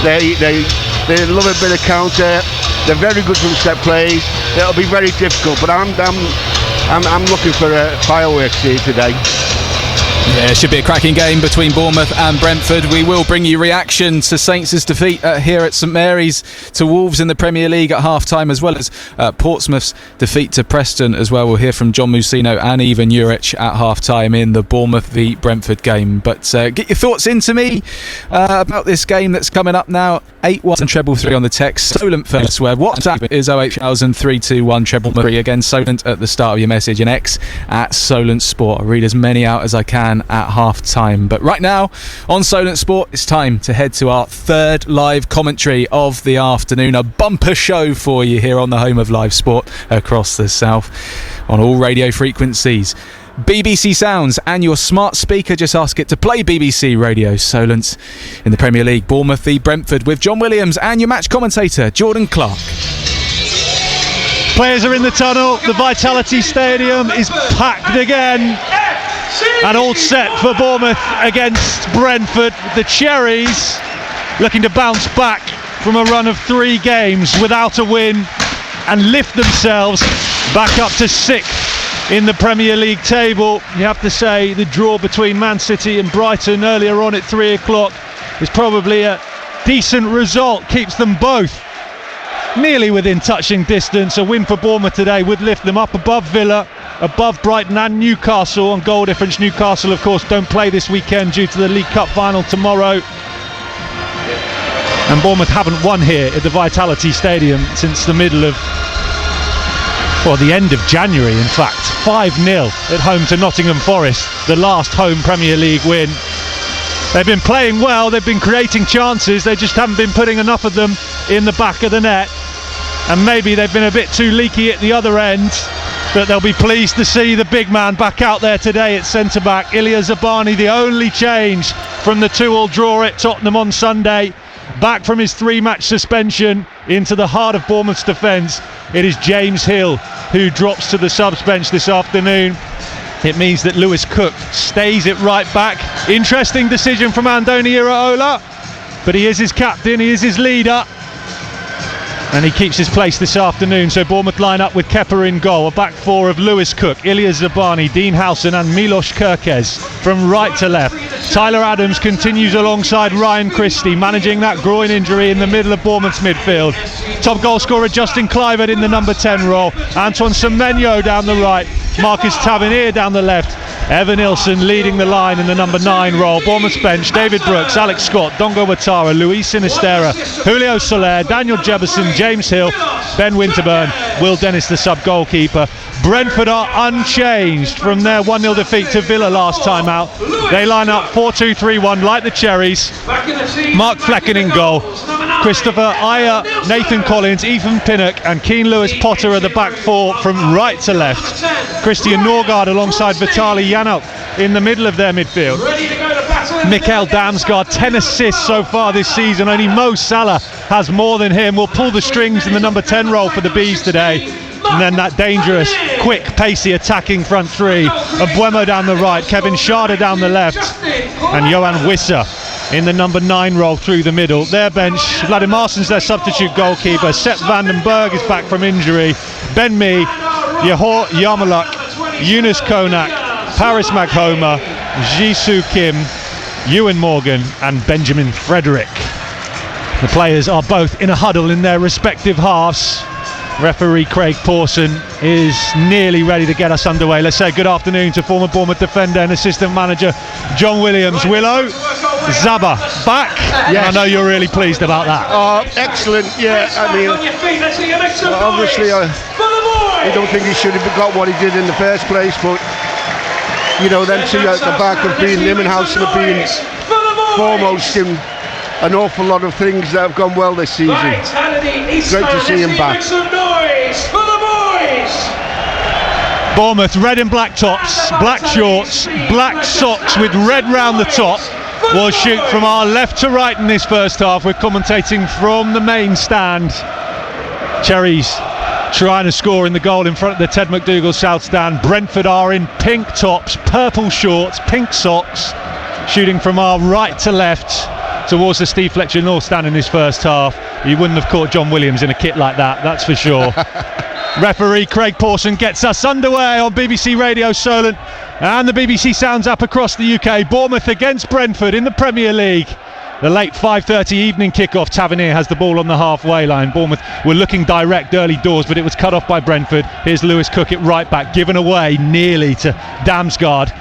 They love a bit of counter. They're very good from set plays. It'll be very difficult, but I'm looking for a fireworks here today. Yeah, it should be a cracking game between Bournemouth and Brentford. We will bring you reaction to Saints' defeat here at St Mary's to Wolves in the Premier League at half-time, as well as Portsmouth's defeat to Preston as well. We'll hear from John Musino and Ivan Juric at half-time in the Bournemouth v Brentford game. But get your thoughts into me about this game that's coming up now. 8-1 and treble 3 on the text. Solent first word. WhatsApp is 0800321 treble 3. Again, Solent at the start of your message, and X at Solent Sport. I'll read as many out as I can at half time. But right now on Solent Sport, it's time to head to our third live commentary of the afternoon. A bumper show for you here on the home of live sport across the south on all radio frequencies. BBC Sounds and your smart speaker, just ask it to play BBC Radio. Solent in the Premier League, Bournemouth v Brentford, with John Williams and your match commentator Jordan Clark. Players are in the tunnel. The Vitality Stadium is packed again, and all set for Bournemouth against Brentford. The Cherries looking to bounce back from a run of 3 games without a win and lift themselves back up to 6th in the Premier League table. You have to say the draw between Man City and Brighton earlier on at 3 o'clock is probably a decent result. Keeps them both nearly within touching distance. A win for Bournemouth today would lift them up above Villa, above Brighton and Newcastle on goal difference. Newcastle, of course, don't play this weekend due to the League Cup final tomorrow. And Bournemouth haven't won here at the Vitality Stadium since the middle of, well, the end of January, in fact. 5-0 at home to Nottingham Forest, the last home Premier League win. They've been playing well, they've been creating chances, they just haven't been putting enough of them in the back of the net. And maybe they've been a bit too leaky at the other end, but they'll be pleased to see the big man back out there today at centre-back. Ilya Zabani, the only change from the 2-2 draw at Tottenham on Sunday. Back from his 3-match suspension into the heart of Bournemouth's defence. It is James Hill who drops to the subs bench this afternoon. It means that Lewis Cook stays at right back. Interesting decision from Andoni Iraola, but he is his captain, he is his leader, and he keeps his place this afternoon. So Bournemouth line up with Kepa in goal, a back 4 of Lewis Cook, Ilya Zabani, Dean Howson and Milos Kerkez from right to left. Tyler Adams continues alongside Ryan Christie, managing that groin injury in the middle of Bournemouth's midfield. Top goal scorer Justin Kluivert in the number 10 role, Antoine Semenyo down the right, Marcus Tavernier down the left, Evan Nilsson leading the line in the number 9 role. Bournemouth's bench: David Brooks, Alex Scott, Dongo Watara, Luis Sinisterra, Julio Soler, Daniel Jefferson, James Hill, Ben Winterburn, Will Dennis the sub-goalkeeper. Brentford are unchanged from their 1-0 defeat to Villa last time out. They line up 4-2-3-1 like the Cherries. Mark Flecken in goal, Christopher Ayer, Nathan Collins, Ethan Pinnock and Keane Lewis Potter are the back 4 from right to left. Christian Norgard alongside Vitaly Yanok in the middle of their midfield. Mikael Damsgaard, 10 assists so far this season. Only Mo Salah has more than him. Will pull the strings in the number 10 role for the Bees today. And then that dangerous, quick, pacey attacking front 3. Mbuemo down the right, Kevin Schade down the left, and Johan Wissa in the number 9 role through the middle. Their bench: Vladimirsson's their substitute goalkeeper, Sepp van den Berg is back from injury, Ben Mee, Yehor Yarmouk, Yunus Konak, Paris Maghoma, Jisoo Kim, Ewan Morgan and Benjamin Frederick. The players are both in a huddle in their respective halves. Referee Craig Pawson is nearly ready to get us underway. Let's say good afternoon to former Bournemouth defender and assistant manager John Williams. Willow, Zaba back. Yes. I know you're really pleased about that. Excellent. Yeah, I mean, obviously I don't think he should have got what he did in the first place, but you know, them two at the back have been, him and Howson have been foremost in an awful lot of things that have gone well this season. Great to see him back. Bournemouth, red and black tops, black shorts, black socks with red round the top. We'll shoot from our left to right in this first half. We're commentating from the main stand. Cherries trying to score in the goal in front of the Ted McDougall South Stand. Brentford are in pink tops, purple shorts, pink socks, shooting from our right to left. towards the Steve Fletcher North stand in his first half. You wouldn't have caught John Williams in a kit like that's for sure. Referee Craig Pawson gets us underway on BBC Radio Solent and the BBC Sounds app across the UK. Bournemouth against Brentford in the Premier League. The late 5:30 evening kickoff. Tavernier has the ball on the halfway line. Bournemouth were looking direct early doors, but it was cut off by Brentford. Here's Lewis Cook at right back, given away nearly to Damsgaard.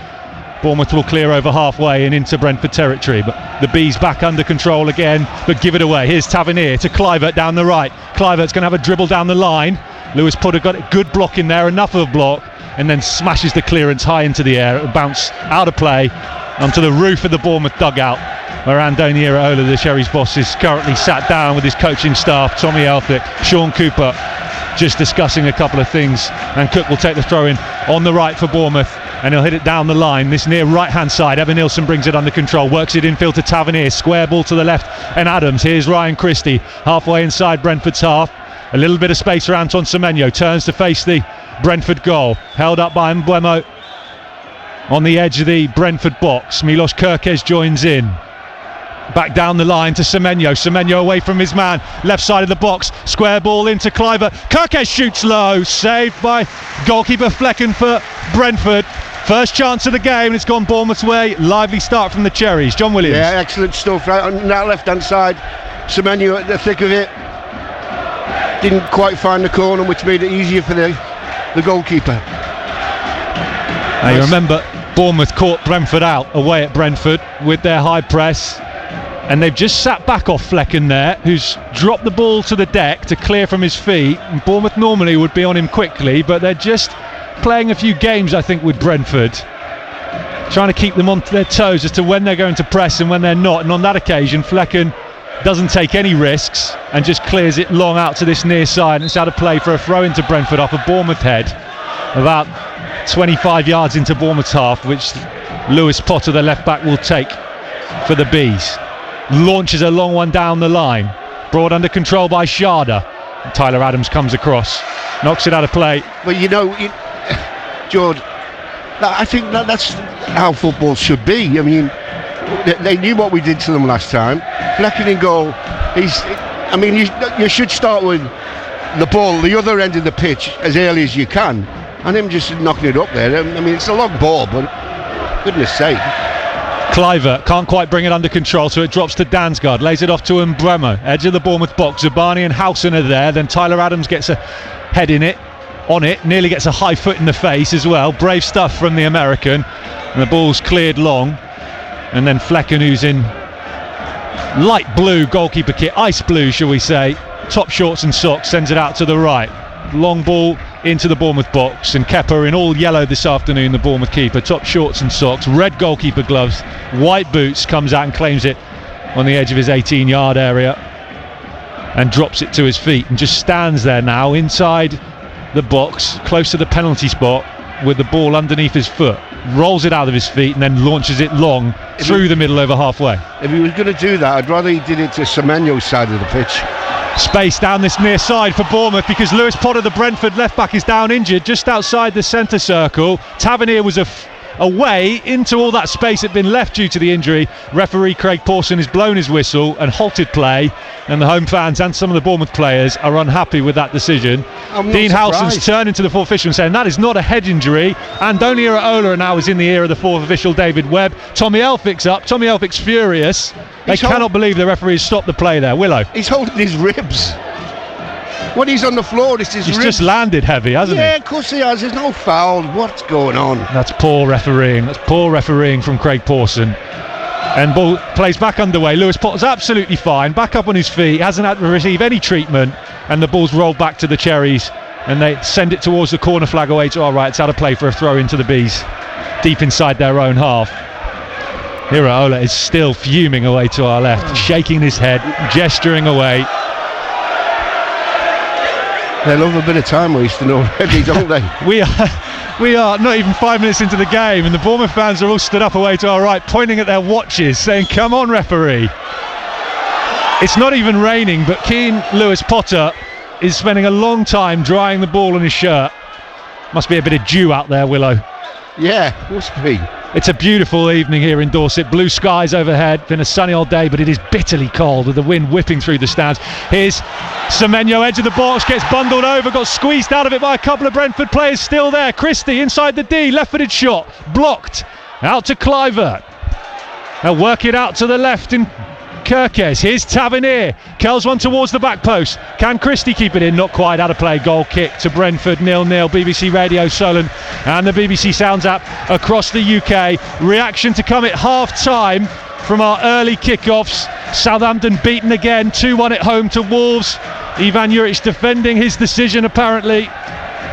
Bournemouth will clear over halfway and into Brentford territory, but the Bees back under control again, but give it away. Here's Tavernier to Kluivert down the right. Kluivert's going to have a dribble down the line. Lewis Potter got a good block in there, enough of a block, and then smashes the clearance high into the air. It'll bounce out of play onto the roof of the Bournemouth dugout, where Andoni Iraola, the Sherry's boss, is currently sat down with his coaching staff, Tommy Elphick, Sean Cooper, just discussing a couple of things. And Cook will take the throw in on the right for Bournemouth, and he'll hit it down the line, this near right hand side. Evan Nilsson brings it under control, works it infield to Tavernier, square ball to the left and Adams. Here's Ryan Christie halfway inside Brentford's half, a little bit of space for Anton Semenyo, turns to face the Brentford goal, held up by Mbeumo on the edge of the Brentford box. Milos Kerkez joins in, back down the line to Semenyo away from his man, left side of the box, square ball into Kluivert. Kerkez shoots low, saved by goalkeeper Flecken for Brentford. First chance of the game, it's gone Bournemouth's way. Lively start from the Cherries. John Williams. Yeah, excellent stuff right on that left hand side. Semenyo at the thick of it, didn't quite find the corner, which made it easier for the goalkeeper. Now you remember Bournemouth caught Brentford out away at Brentford with their high press, and they've just sat back off Flecken there, who's dropped the ball to the deck to clear from his feet. And Bournemouth normally would be on him quickly, but they're just playing a few games, I think, with Brentford, trying to keep them on their toes as to when they're going to press and when they're not. And on that occasion, Flecken doesn't take any risks and just clears it long out to this near side, and it's out of play for a throw into Brentford off a Bournemouth head, about 25 yards into Bournemouth's half, which Lewis Potter, the left back, will take for the Bees. Launches a long one down the line, brought under control by Sharda. Tyler Adams comes across, knocks it out of play. But George, I think that's how football should be. I mean, they knew what we did to them last time. Flecken in goal. You should start with the ball, the other end of the pitch, as early as you can, and him just knocking it up there. I mean, it's a long ball, but goodness sake. Kluivert can't quite bring it under control, so it drops to Damsgaard, lays it off to Mbeumo, edge of the Bournemouth box. Zabani and Howson are there, then Tyler Adams gets a head on it, nearly gets a high foot in the face as well. Brave stuff from the American, and the ball's cleared long, and then Flecken, who's in light blue goalkeeper kit, ice blue shall we say, top shorts and socks, sends it out to the right. Long ball into the Bournemouth box, and Kepa in all yellow this afternoon, the Bournemouth keeper, top shorts and socks, red goalkeeper gloves, white boots, comes out and claims it on the edge of his 18-yard area and drops it to his feet, and just stands there now inside the box close to the penalty spot with the ball underneath his foot, rolls it out of his feet and then launches it long through the middle over halfway. If he was going to do that, I'd rather he did it to Semenyo's side of the pitch. Space down this near side for Bournemouth, because Lewis Potter, the Brentford left back, is down injured just outside the centre circle. Tavernier was away into all that space had been left due to the injury. Referee Craig Pawson has blown his whistle and halted play, and the home fans and some of the Bournemouth players are unhappy with that decision. Dean Howson's turning to the fourth official and saying that is not a head injury. Andoni Iraola now is in the ear of the fourth official, David Webb. Tommy Elphick's up. Tommy Elphick's furious. They cannot believe the referee has stopped the play there. Willow. He's holding his ribs. When he's on the floor, it's his ribs. He's just landed heavy, hasn't he? Yeah, of course he has. There's no foul. What's going on? That's poor refereeing. That's poor refereeing from Craig Pawson. And ball plays back underway. Lewis Potter's absolutely fine, back up on his feet, hasn't had to receive any treatment, and the ball's rolled back to the Cherries, and they send it towards the corner flag away to our right. It's out of play for a throw into the Bees, deep inside their own half. Iraola is still fuming away to our left, shaking his head, gesturing away. They love a bit of time wasting already, don't they? We are not even 5 minutes into the game, and the Bournemouth fans are all stood up away to our right, pointing at their watches, saying, "Come on, referee." It's not even raining, but keen Lewis Potter is spending a long time drying the ball on his shirt. Must be a bit of dew out there, Willow. Yeah, must be. It's a beautiful evening here in Dorset. Blue skies overhead. Been a sunny all day, but it is bitterly cold with the wind whipping through the stands. Here's Semenyo, edge of the box, gets bundled over, got squeezed out of it by a couple of Brentford players still there. Christie inside the D, left-footed shot, blocked. Out to Kluivert. They'll work it out to the left in Kirkes. Here's Tavernier. Curls one towards the back post. Can Christie keep it in? Not quite. Out of play. Goal kick to Brentford. 0-0. BBC Radio Solent and the BBC Sounds app across the UK. Reaction to come at half time from our early kickoffs. Southampton beaten again. 2-1 at home to Wolves. Ivan Juric defending his decision apparently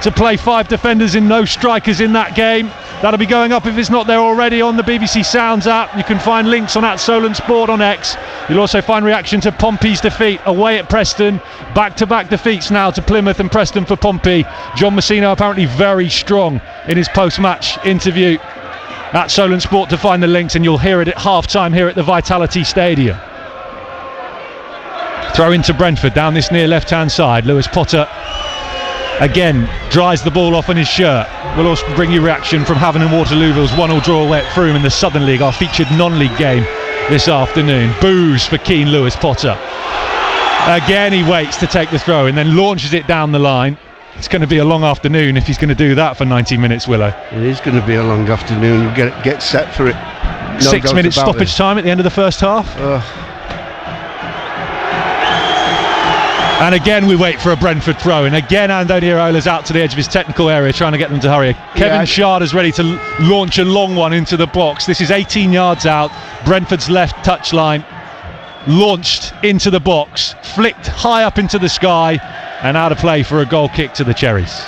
to play 5 defenders and no strikers in that game. That'll be going up if it's not there already on the BBC Sounds app. You can find links on @SolentSport on X. You'll also find reaction to Pompey's defeat away at Preston. Back-to-back defeats now to Plymouth and Preston for Pompey. John Messina apparently very strong in his post-match interview. @SolentSport to find the links, and you'll hear it at half-time here at the Vitality Stadium. Throw into Brentford down this near left-hand side. Lewis Potter again dries the ball off on his shirt. We'll also bring you reaction from Havant and Waterlooville's 1-1 draw away at Frome in the Southern League, our featured non-league game this afternoon. Boos for keen Lewis Potter. Again he waits to take the throw and then launches it down the line. It's going to be a long afternoon if he's going to do that for 90 minutes, Willow. It is going to be a long afternoon. You get set for it. No 6 minutes stoppage time at the end of the first half. And again we wait for a Brentford throw, and again Andoni Irola's out to the edge of his technical area trying to get them to hurry. Kevin Sharda's ready to launch a long one into the box. This is 18 yards out, Brentford's left touchline, launched into the box, flicked high up into the sky and out of play for a goal kick to the Cherries.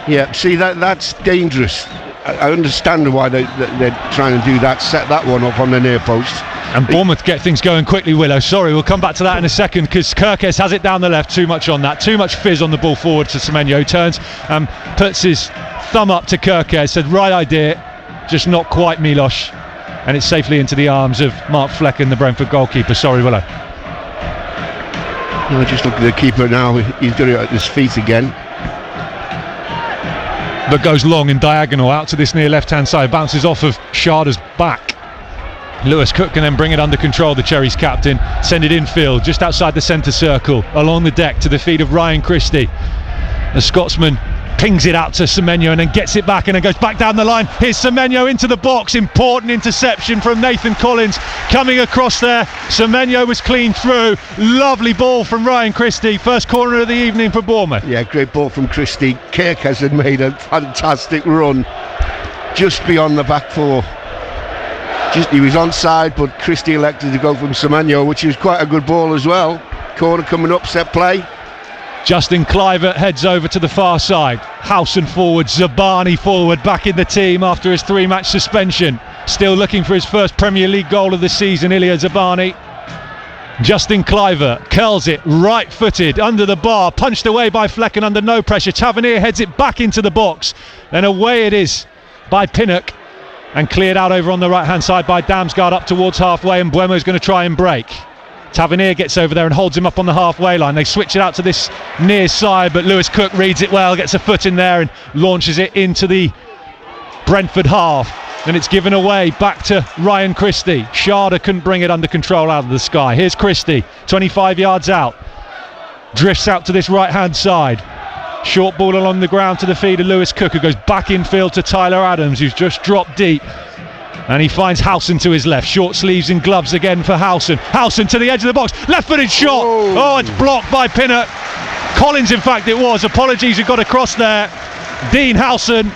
Yeah, see that's dangerous. I understand why they're trying to do that, set that one up on the near post. And Bournemouth get things going quickly, Willow. Sorry, we'll come back to that in a second because Kirkes has it down the left. Too much on that. Too much fizz on the ball forward to Semenyo. Turns and puts his thumb up to Kirkes. Said, right idea, just not quite Milos. And it's safely into the arms of Mark Flecken, the Brentford goalkeeper. Sorry, Willow. No, just look at the keeper now. He's got it at his feet again. But goes long and diagonal out to this near left-hand side. Bounces off of Sharda's back. Lewis Cook can then bring it under control, the Cherries captain. Send it infield, just outside the centre circle, along the deck to the feet of Ryan Christie. The Scotsman pings it out to Semenyo and then gets it back and then goes back down the line. Here's Semenyo into the box. Important interception from Nathan Collins coming across there. Semenyo was clean through. Lovely ball from Ryan Christie. First corner of the evening for Bournemouth. Yeah, great ball from Christie. Kirkes had made a fantastic run just beyond the back four. He was onside, but Christie elected to go from Semenyo, which was quite a good ball as well. Corner coming up, set play. Justin Kluivert heads over to the far side. Howson forward, Zabani forward, back in the team after his 3-match suspension. Still looking for his first Premier League goal of the season, Ilya Zabani. Justin Kluivert curls it, right-footed, under the bar, punched away by Flecken under no pressure. Tavernier heads it back into the box. Then away it is by Pinnock. And cleared out over on the right-hand side by Damsgaard up towards halfway, and Buemo's going to try and break. Tavernier gets over there and holds him up on the halfway line. They switch it out to this near side, but Lewis Cook reads it well, gets a foot in there and launches it into the Brentford half. Then it's given away back to Ryan Christie. Sharda couldn't bring it under control out of the sky. Here's Christie, 25 yards out. Drifts out to this right-hand side. Short ball along the ground to the feet of Lewis Cook, who goes back infield to Tyler Adams, who's just dropped deep. And he finds Howson to his left. Short sleeves and gloves again for Howson. Howson to the edge of the box. Left-footed shot. Whoa. Oh, it's blocked by Pinnock. Collins, in fact, it was. Apologies, who got across there. Dean Howson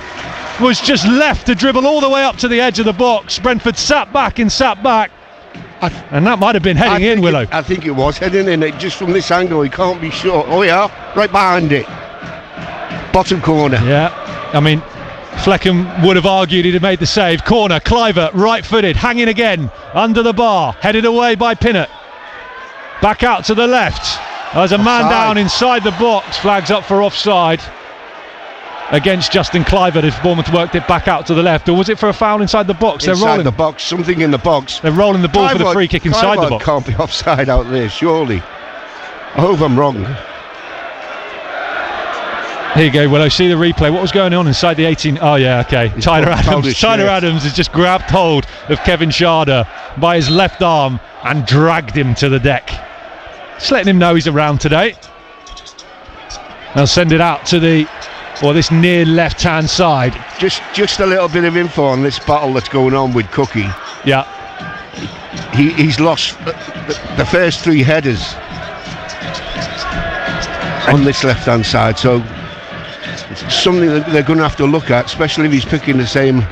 was just left to dribble all the way up to the edge of the box. Brentford sat back. And that might have been heading in, Willow. I think it was heading in. Just from this angle, he can't be sure. Oh, yeah, right behind it. Bottom corner. Yeah, I mean, Flecken would have argued he'd have made the save. Corner, Kluivert, right-footed, hanging again, under the bar, headed away by Pinnock. Back out to the left. There's a man down inside the box. Flags up for offside against Justin Kluivert if Bournemouth worked it back out to the left. Or was it for a foul inside the box? Inside they're rolling the box, something in the box. They're rolling the ball for the free kick inside the box. Can't be offside out there, surely. I hope I'm wrong. Here you go, Willow. See the replay. What was going on inside the 18? Oh, yeah, okay. Tyler Adams has just grabbed hold of Kevin Schade by his left arm and dragged him to the deck. Just letting him know he's around today. They'll send it out to this near left-hand side. Just a little bit of info on this battle that's going on with Cookie. Yeah. He's lost the first 3 headers on this left-hand side, so it's something that they're going to have to look at, especially if he's picking the same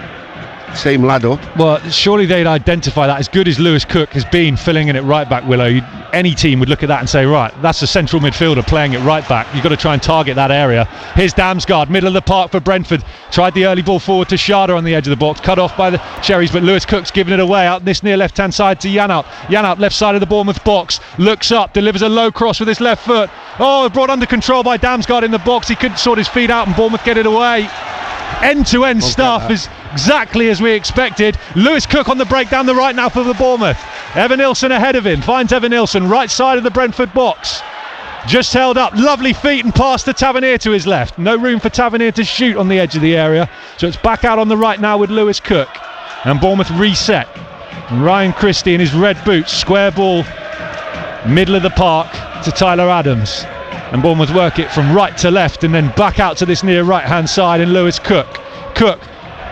lad up. Well, surely they'd identify that. As good as Lewis Cook has been filling in at right back, Willow, any team would look at that and say, right, that's a central midfielder playing at right back. You've got to try and target that area. Here's Damsgaard, middle of the park for Brentford. Tried the early ball forward to Schade on the edge of the box, cut off by the Cherries, but Lewis Cook's giving it away out this near left-hand side to Janhout. Janhout, left side of the Bournemouth box, looks up, delivers a low cross with his left foot. Oh, brought under control by Damsgaard in the box. He couldn't sort his feet out and Bournemouth get it away. End-to-end stuff is exactly as we expected. Lewis Cook on the break down the right now for the Bournemouth. Evan Nilsson ahead of him, finds Evan Nilsson right side of the Brentford box, just held up, lovely feet and pass to Tavernier to his left. No room for Tavernier to shoot on the edge of the area, so it's back out on the right now with Lewis Cook, and Bournemouth reset. And Ryan Christie in his red boots, square ball middle of the park to Tyler Adams, and Bournemouth work it from right to left and then back out to this near right hand side, and Lewis Cook,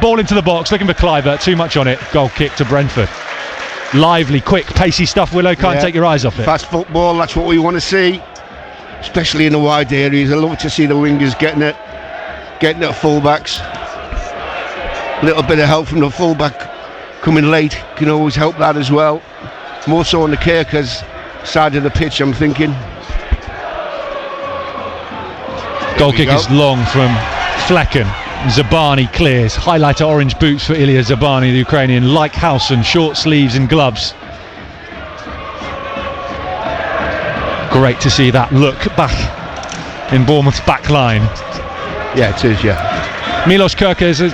ball into the box, looking for Kluivert, too much on it, goal kick to Brentford. Lively, quick, pacey stuff, Willow, can't take your eyes off it. Fast football, that's what we want to see, especially in the wide areas. I love to see the wingers getting at fullbacks. A little bit of help from the fullback coming late can always help that as well. More so on the Kirkers side of the pitch, I'm thinking. Goal kick is long from Flecken. Zabani clears. Highlighter orange boots for Ilya Zabani, the Ukrainian, like Howson, short sleeves and gloves. Great to see that look back in Bournemouth's back line. Yeah, it is, yeah. Milos Kerkez has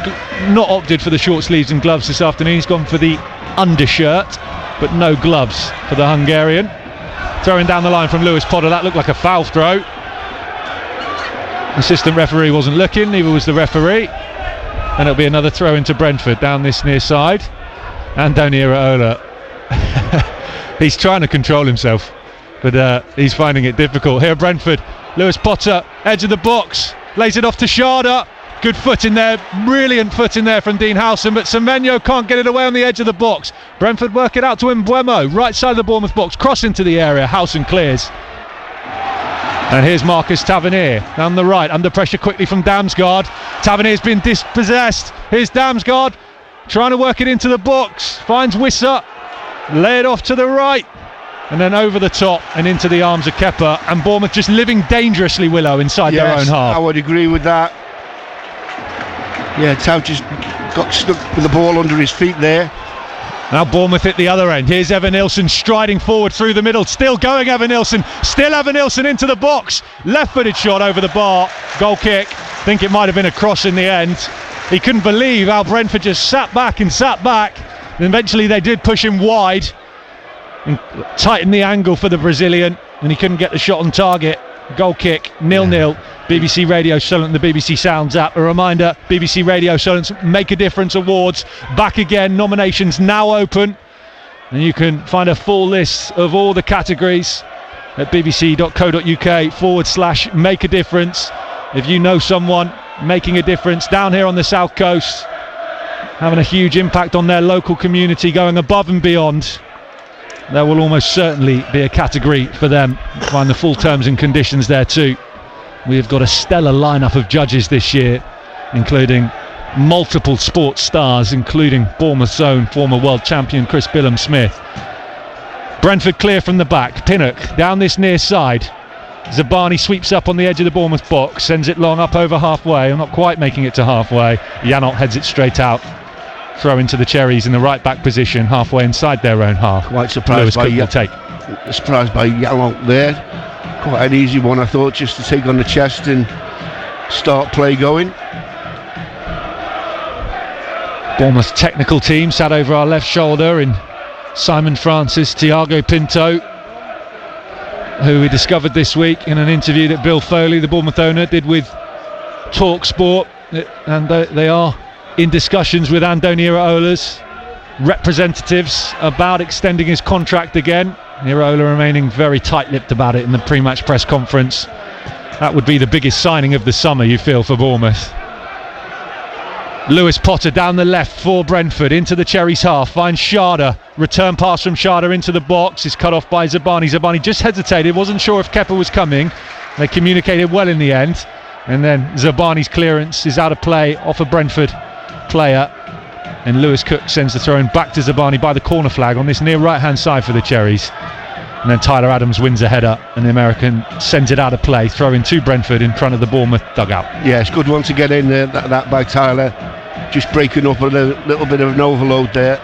not opted for the short sleeves and gloves this afternoon. He's gone for the undershirt, but no gloves for the Hungarian. Throwing down the line from Lewis Potter. That looked like a foul throw. Assistant referee wasn't looking, neither was the referee, and it'll be another throw into Brentford down this near side. Andoni Iraola, he's trying to control himself, but he's finding it difficult. Here Brentford, Lewis Potter, edge of the box, lays it off to Schade. Good foot in there, brilliant foot in there from Dean Howson, but Semenyo can't get it away on the edge of the box. Brentford work it out to Mbeumo, right side of the Bournemouth box, cross into the area, Howson clears. And here's Marcus Tavernier down the right, under pressure quickly from Damsgaard. Tavernier's been dispossessed. Here's Damsgaard trying to work it into the box, finds Wissa, lay it off to the right, and then over the top and into the arms of Kepa, and Bournemouth just living dangerously, Willow, inside their own half. I would agree with that. Yeah, Tav just got stuck with the ball under his feet there. Now Bournemouth at the other end. Here's Evan Nilsson striding forward through the middle. Still going Evan Nilsson. Still Evan Nilsson into the box. Left-footed shot over the bar. Goal kick. Think it might have been a cross in the end. He couldn't believe how Brentford just sat back. And eventually they did push him wide and tighten the angle for the Brazilian, and he couldn't get the shot on target. Goal kick, 0-0. BBC Radio Solent, the BBC Sounds app. A reminder, BBC Radio Solent's Make a Difference Awards back again. Nominations now open, and you can find a full list of all the categories at bbc.co.uk/Make a Difference. If you know someone making a difference down here on the South Coast, having a huge impact on their local community, going above and beyond, there will almost certainly be a category for them. Find the full terms and conditions there too. We have got a stellar lineup of judges this year, including multiple sports stars, including Bournemouth's own former world champion Chris Billam-Smith. Brentford clear from the back. Pinnock down this near side. Zabani sweeps up on the edge of the Bournemouth box, sends it long up over halfway. I'm not quite making it to halfway. Janholt heads it straight out. Throw into the Cherries in the right back position, halfway inside their own half. Quite surprised by Janholt there. Quite an easy one, I thought, just to take on the chest and start play going. Bournemouth technical team sat over our left shoulder in Simon Francis, Thiago Pinto, who we discovered this week in an interview that Bill Foley, the Bournemouth owner, did with Talk Sport, and they are in discussions with Andoni Iraola's representatives about extending his contract again. Iraola remaining very tight-lipped about it in the pre-match press conference. That would be the biggest signing of the summer, you feel, for Bournemouth. Lewis Potter down the left for Brentford, into the Cherries half, finds Sharda, return pass from Sharda into the box, is cut off by Zabani. Zabani just hesitated, wasn't sure if Kepa was coming. They communicated well in the end, and then Zabani's clearance is out of play off a Brentford player, and Lewis Cook sends the throw in back to Zabani by the corner flag on this near right hand side for the Cherries, and then Tyler Adams wins a header and the American sends it out of play, throwing to Brentford in front of the Bournemouth dugout. Yeah, it's good one to get in there, that by Tyler, just breaking up a little bit of an overload there.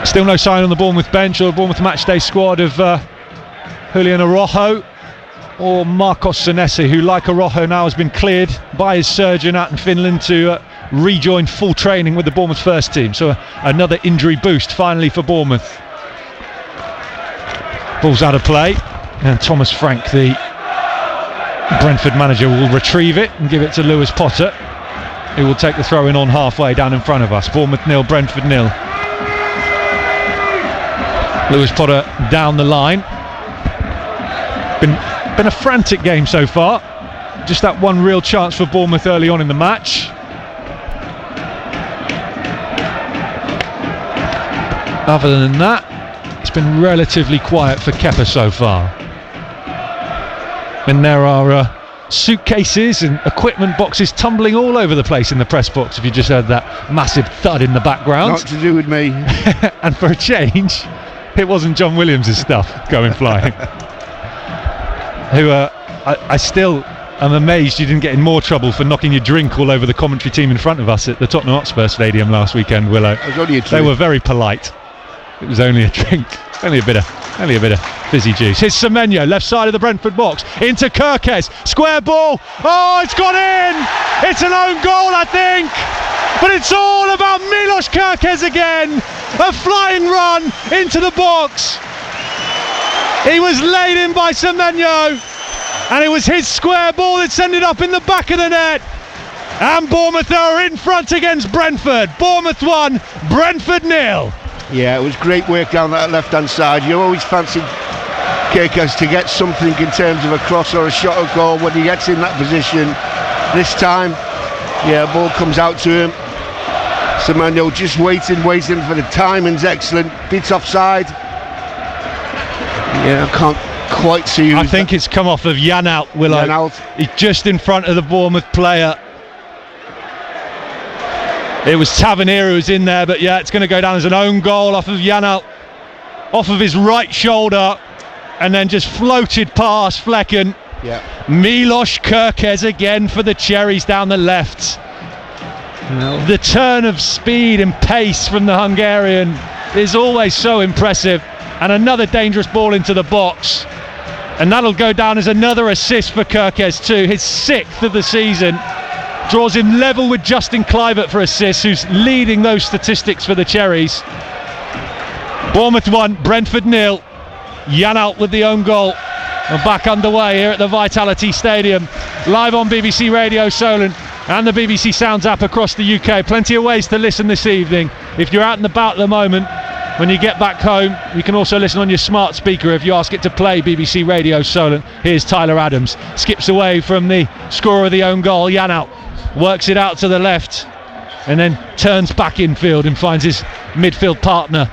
Still no sign on the Bournemouth bench or Bournemouth matchday squad of Julian Araujo or Marcos Senesi, who, like Araujo, now has been cleared by his surgeon out in Finland to rejoin full training with the Bournemouth first team. So another injury boost finally for Bournemouth. Ball's out of play, and Thomas Frank, the Brentford manager, will retrieve it and give it to Lewis Potter, who will take the throw in on halfway down in front of us. Bournemouth 0, Brentford 0. Lewis Potter down the line. Been a frantic game so far. Just that one real chance for Bournemouth early on in the match. Other than that, it's been relatively quiet for Kepa so far. And there are suitcases and equipment boxes tumbling all over the place in the press box, if you just heard that massive thud in the background. Not to do with me. And for a change, it wasn't John Williams' stuff going flying. Who I still am amazed you didn't get in more trouble for knocking your drink all over the commentary team in front of us at the Tottenham Hotspur Stadium last weekend, Willow. It was only a drink. They were very polite. It was only a drink, only a bit of fizzy juice. Here's Semenyo, left side of the Brentford box, into Kirkes, square ball. Oh, it's gone in. It's an own goal, I think. But it's all about Milos Kirkes again. A flying run into the box. He was laid in by Semenyo, and it was his square ball that sent it up in the back of the net. And Bournemouth are in front against Brentford. Bournemouth 1, Brentford 0. Yeah, it was great work down that left-hand side. You always fancied Kirkes to get something in terms of a cross or a shot or goal when he gets in that position. This time, yeah, ball comes out to him. Semenyo just waiting for the timing's excellent. Beats offside. Yeah, I can't quite see who's... I think it's come off of Janelt, Willow. Janelt. He's just in front of the Bournemouth player. It was Tavernier who was in there, but yeah, it's going to go down as an own goal off of Janelt, off of his right shoulder, and then just floated past Flecken. Yeah. Milos Kirkes again for the Cherries down the left. No. The turn of speed and pace from the Hungarian is always so impressive. And another dangerous ball into the box, and that'll go down as another assist for Kirkes too, his 6th of the season. Draws him level with Justin Kluivert for assists, who's leading those statistics for the Cherries. Bournemouth 1, Brentford 0. Janelt with the own goal. We're back underway here at the Vitality Stadium, live on BBC Radio Solent and the BBC Sounds app across the UK. Plenty of ways to listen this evening. If you're out and about at the moment, when you get back home, you can also listen on your smart speaker if you ask it to play BBC Radio Solent. Here's Tyler Adams, skips away from the scorer of the own goal, Janelt, works it out to the left, and then turns back infield and finds his midfield partner,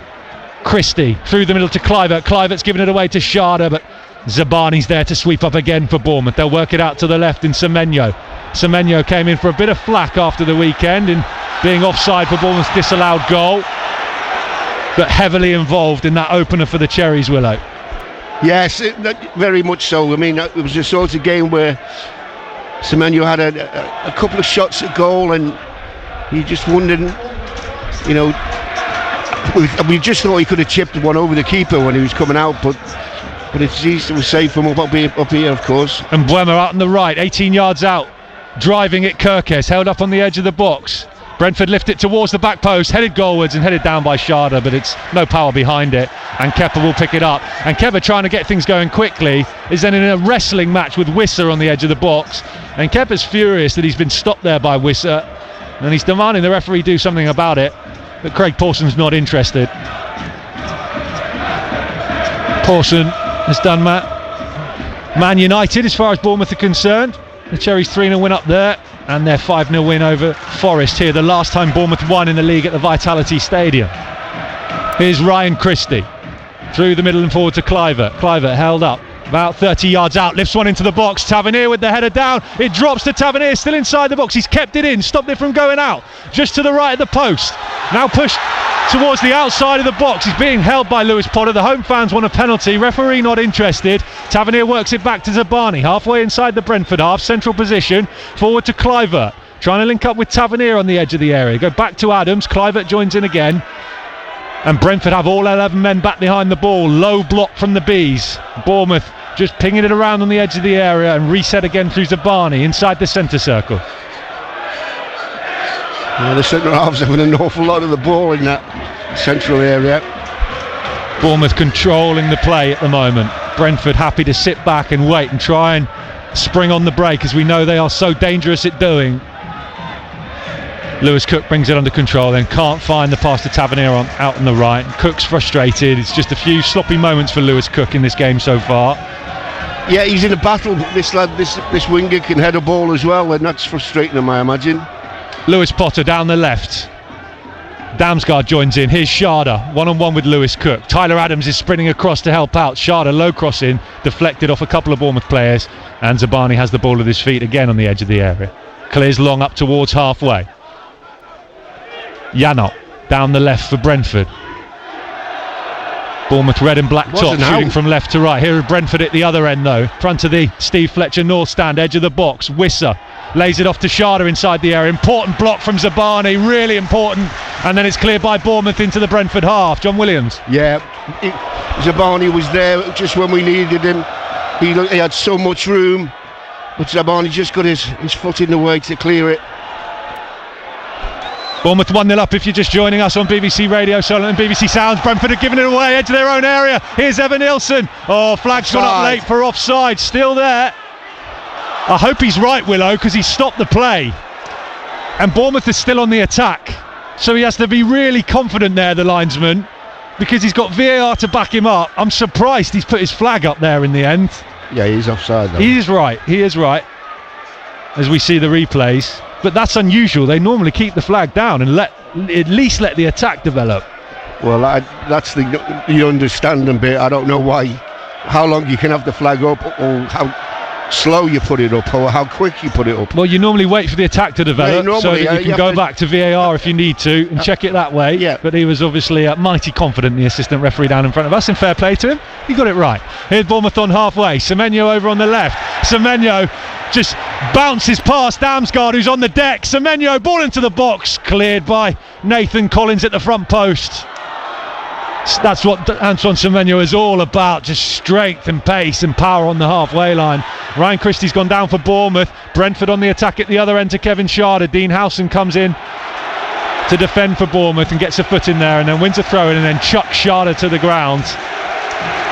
Christie, through the middle to Kluivert. Kluivert's given it away to Sharda, but Zabani's there to sweep up again for Bournemouth. They'll work it out to the left in Semenyo. Semenyo came in for a bit of flack after the weekend in being offside for Bournemouth's disallowed goal, but heavily involved in that opener for the Cherries, Willow. Yes, very much so. I mean, it was the sort of game where Semenyo had a couple of shots at goal, and you just wondered, you know, we just thought he could have chipped one over the keeper when he was coming out, but it's easy to save from up here, of course. And Buema out on the right, 18 yards out, driving it. Kirkes held up on the edge of the box. Brentford lift it towards the back post, headed goalwards and headed down by Sharda, but it's no power behind it, and Kepa will pick it up. And Kepa, trying to get things going quickly, is then in a wrestling match with Wissa on the edge of the box, and Kepa's furious that he's been stopped there by Wissa, and he's demanding the referee do something about it, but Craig Pawson's not interested. Pawson has done Man United as far as Bournemouth are concerned. The Cherries 3-0 win up there, and their 5-0 win over Forest here, the last time Bournemouth won in the league at the Vitality Stadium. Here's Ryan Christie through the middle and forward to Kluivert. Kluivert held up about 30 yards out, lifts one into the box. Tavernier with the header down, it drops to Tavernier, still inside the box. He's kept it in, stopped it from going out, just to the right of the post. Now pushed towards the outside of the box. He's being held by Lewis Potter. The home fans want a penalty, referee not interested. Tavernier works it back to Zabani, halfway inside the Brentford half, central position, forward to Kluivert, trying to link up with Tavernier on the edge of the area. Go back to Adams, Kluivert joins in again, and Brentford have all 11 men back behind the ball. Low block from the Bees. Bournemouth just pinging it around on the edge of the area, and reset again through Zabani inside the centre circle. Yeah, the centre halves having an awful lot of the ball in that central area. Bournemouth controlling the play at the moment. Brentford happy to sit back and wait and try and spring on the break, as we know they are so dangerous at doing. Lewis Cook brings it under control, then can't find the pass to Tavernier out on the right. Cook's frustrated. It's just a few sloppy moments for Lewis Cook in this game so far. Yeah, he's in a battle. This lad, this winger can head a ball as well, and that's frustrating him, I imagine. Lewis Potter down the left. Damsgaard joins in. Here's Sharda, one-on-one with Lewis Cook. Tyler Adams is sprinting across to help out. Sharda low crossing, deflected off a couple of Bournemouth players, and Zabani has the ball at his feet again on the edge of the area. Clears long up towards halfway. Janot down the left for Brentford. Bournemouth red and black top, shooting from left to right. Here is Brentford at the other end though, front of the Steve Fletcher North stand, edge of the box. Wissa lays it off to Sharda inside the area. Important block from Zabani, really important, and then it's cleared by Bournemouth into the Brentford half. John Williams. Yeah, Zabani was there just when we needed him. He had so much room, but Zabani just got his foot in the way to clear it. Bournemouth 1-0 up if you're just joining us on BBC Radio Solent and BBC Sounds. Brentford are giving it away, edge of their own area. Here's Evan Nilsson. Oh, flag's gone up late for offside, still there. I hope he's right, Willow, because he's stopped the play. And Bournemouth is still on the attack. So he has to be really confident there, the linesman, because he's got VAR to back him up. I'm surprised he's put his flag up there in the end. Yeah, he's offside though. He is right, as we see the replays. But that's unusual. They normally keep the flag down and at least let the attack develop. Well, that's the understanding bit. I don't know how long you can have the flag up, or how slow you put it up, or how quick you put it up. Well, you normally wait for the attack to develop, so that you can go back to VAR if you need to and check it that way. Yeah. But he was obviously mighty confident, the assistant referee down in front of us, and fair play to him. He got it right. Here's Bournemouth on halfway. Semenyo over on the left. Semenyo just bounces past Damsgaard, who's on the deck. Semenyo, ball into the box, cleared by Nathan Collins at the front post. That's what Antoine Semenyo is all about, just strength and pace and power on the halfway line. Ryan Christie's gone down for Bournemouth. Brentford on the attack at the other end to Kevin Sharda. Dean Howson comes in to defend for Bournemouth and gets a foot in there, and then wins a throw in and then chucks Sharda to the ground.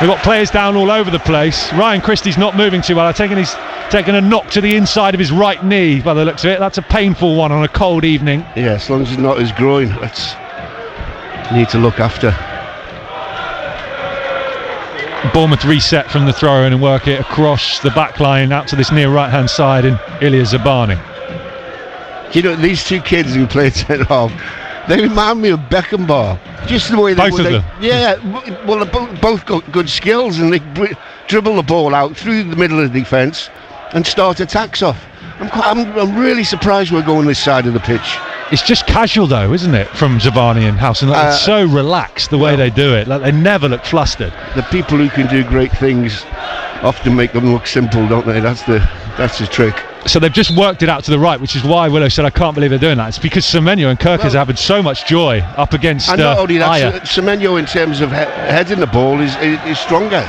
We've got players down all over the place. Ryan Christie's not moving too well. He's taken a knock to the inside of his right knee by the looks of it. That's a painful one on a cold evening. Yeah, as long as it's not his groin, that's need to look after. Bournemouth reset from the throw in and work it across the back line out to this near right hand side in Ilya Zabani. You know, these two kids who played centre half, they remind me of Beckenbauer. Just the way both of them. Yeah, well, they both got good skills, and they dribble the ball out through the middle of the defence and start attacks off. I'm really surprised we're going this side of the pitch. It's just casual though, isn't it, from Zabani and Howson? It's so relaxed the way they do it. Like, they never look flustered. The people who can do great things often make them look simple, don't they? That's the trick. So they've just worked it out to the right, which is why Willow said I can't believe they're doing that. It's because Semenyo and Kirkers are having so much joy up against and not only that, Semenyo in terms of heading the ball is stronger.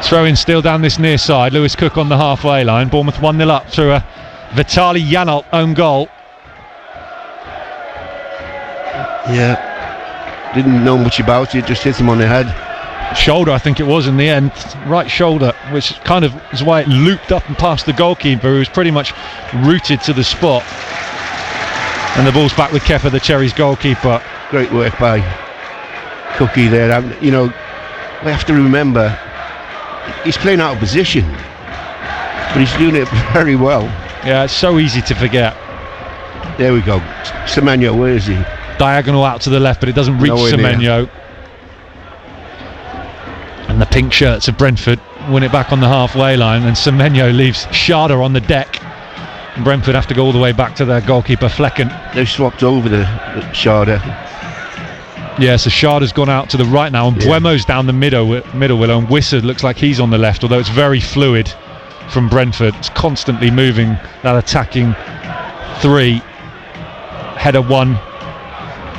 Throw in still down this near side. Lewis Cook on the halfway line. Bournemouth 1-0 up through a Vitaly Janelt, own goal. Yeah, didn't know much about it, just hit him on the head. Shoulder, I think it was in the end, right shoulder, which kind of is why it looped up and past the goalkeeper, who was pretty much rooted to the spot. And the ball's back with Kepa, the Cherries goalkeeper. Great work by Cookie there. You know, we have to remember he's playing out of position, but he's doing it very well. Yeah, it's so easy to forget. There we go. Semenyo, where is he? Diagonal out to the left, but it doesn't reach Semenyo. And the pink shirts of Brentford win it back on the halfway line, and Semenyo leaves Schade on the deck. And Brentford have to go all the way back to their goalkeeper Flecken. They've swapped over the Schade. Yeah, so Schade's gone out to the right now, and Buemo's down the middle, Willow, and Wissard looks like he's on the left, although it's very fluid from Brentford. It's constantly moving that attacking three. Header one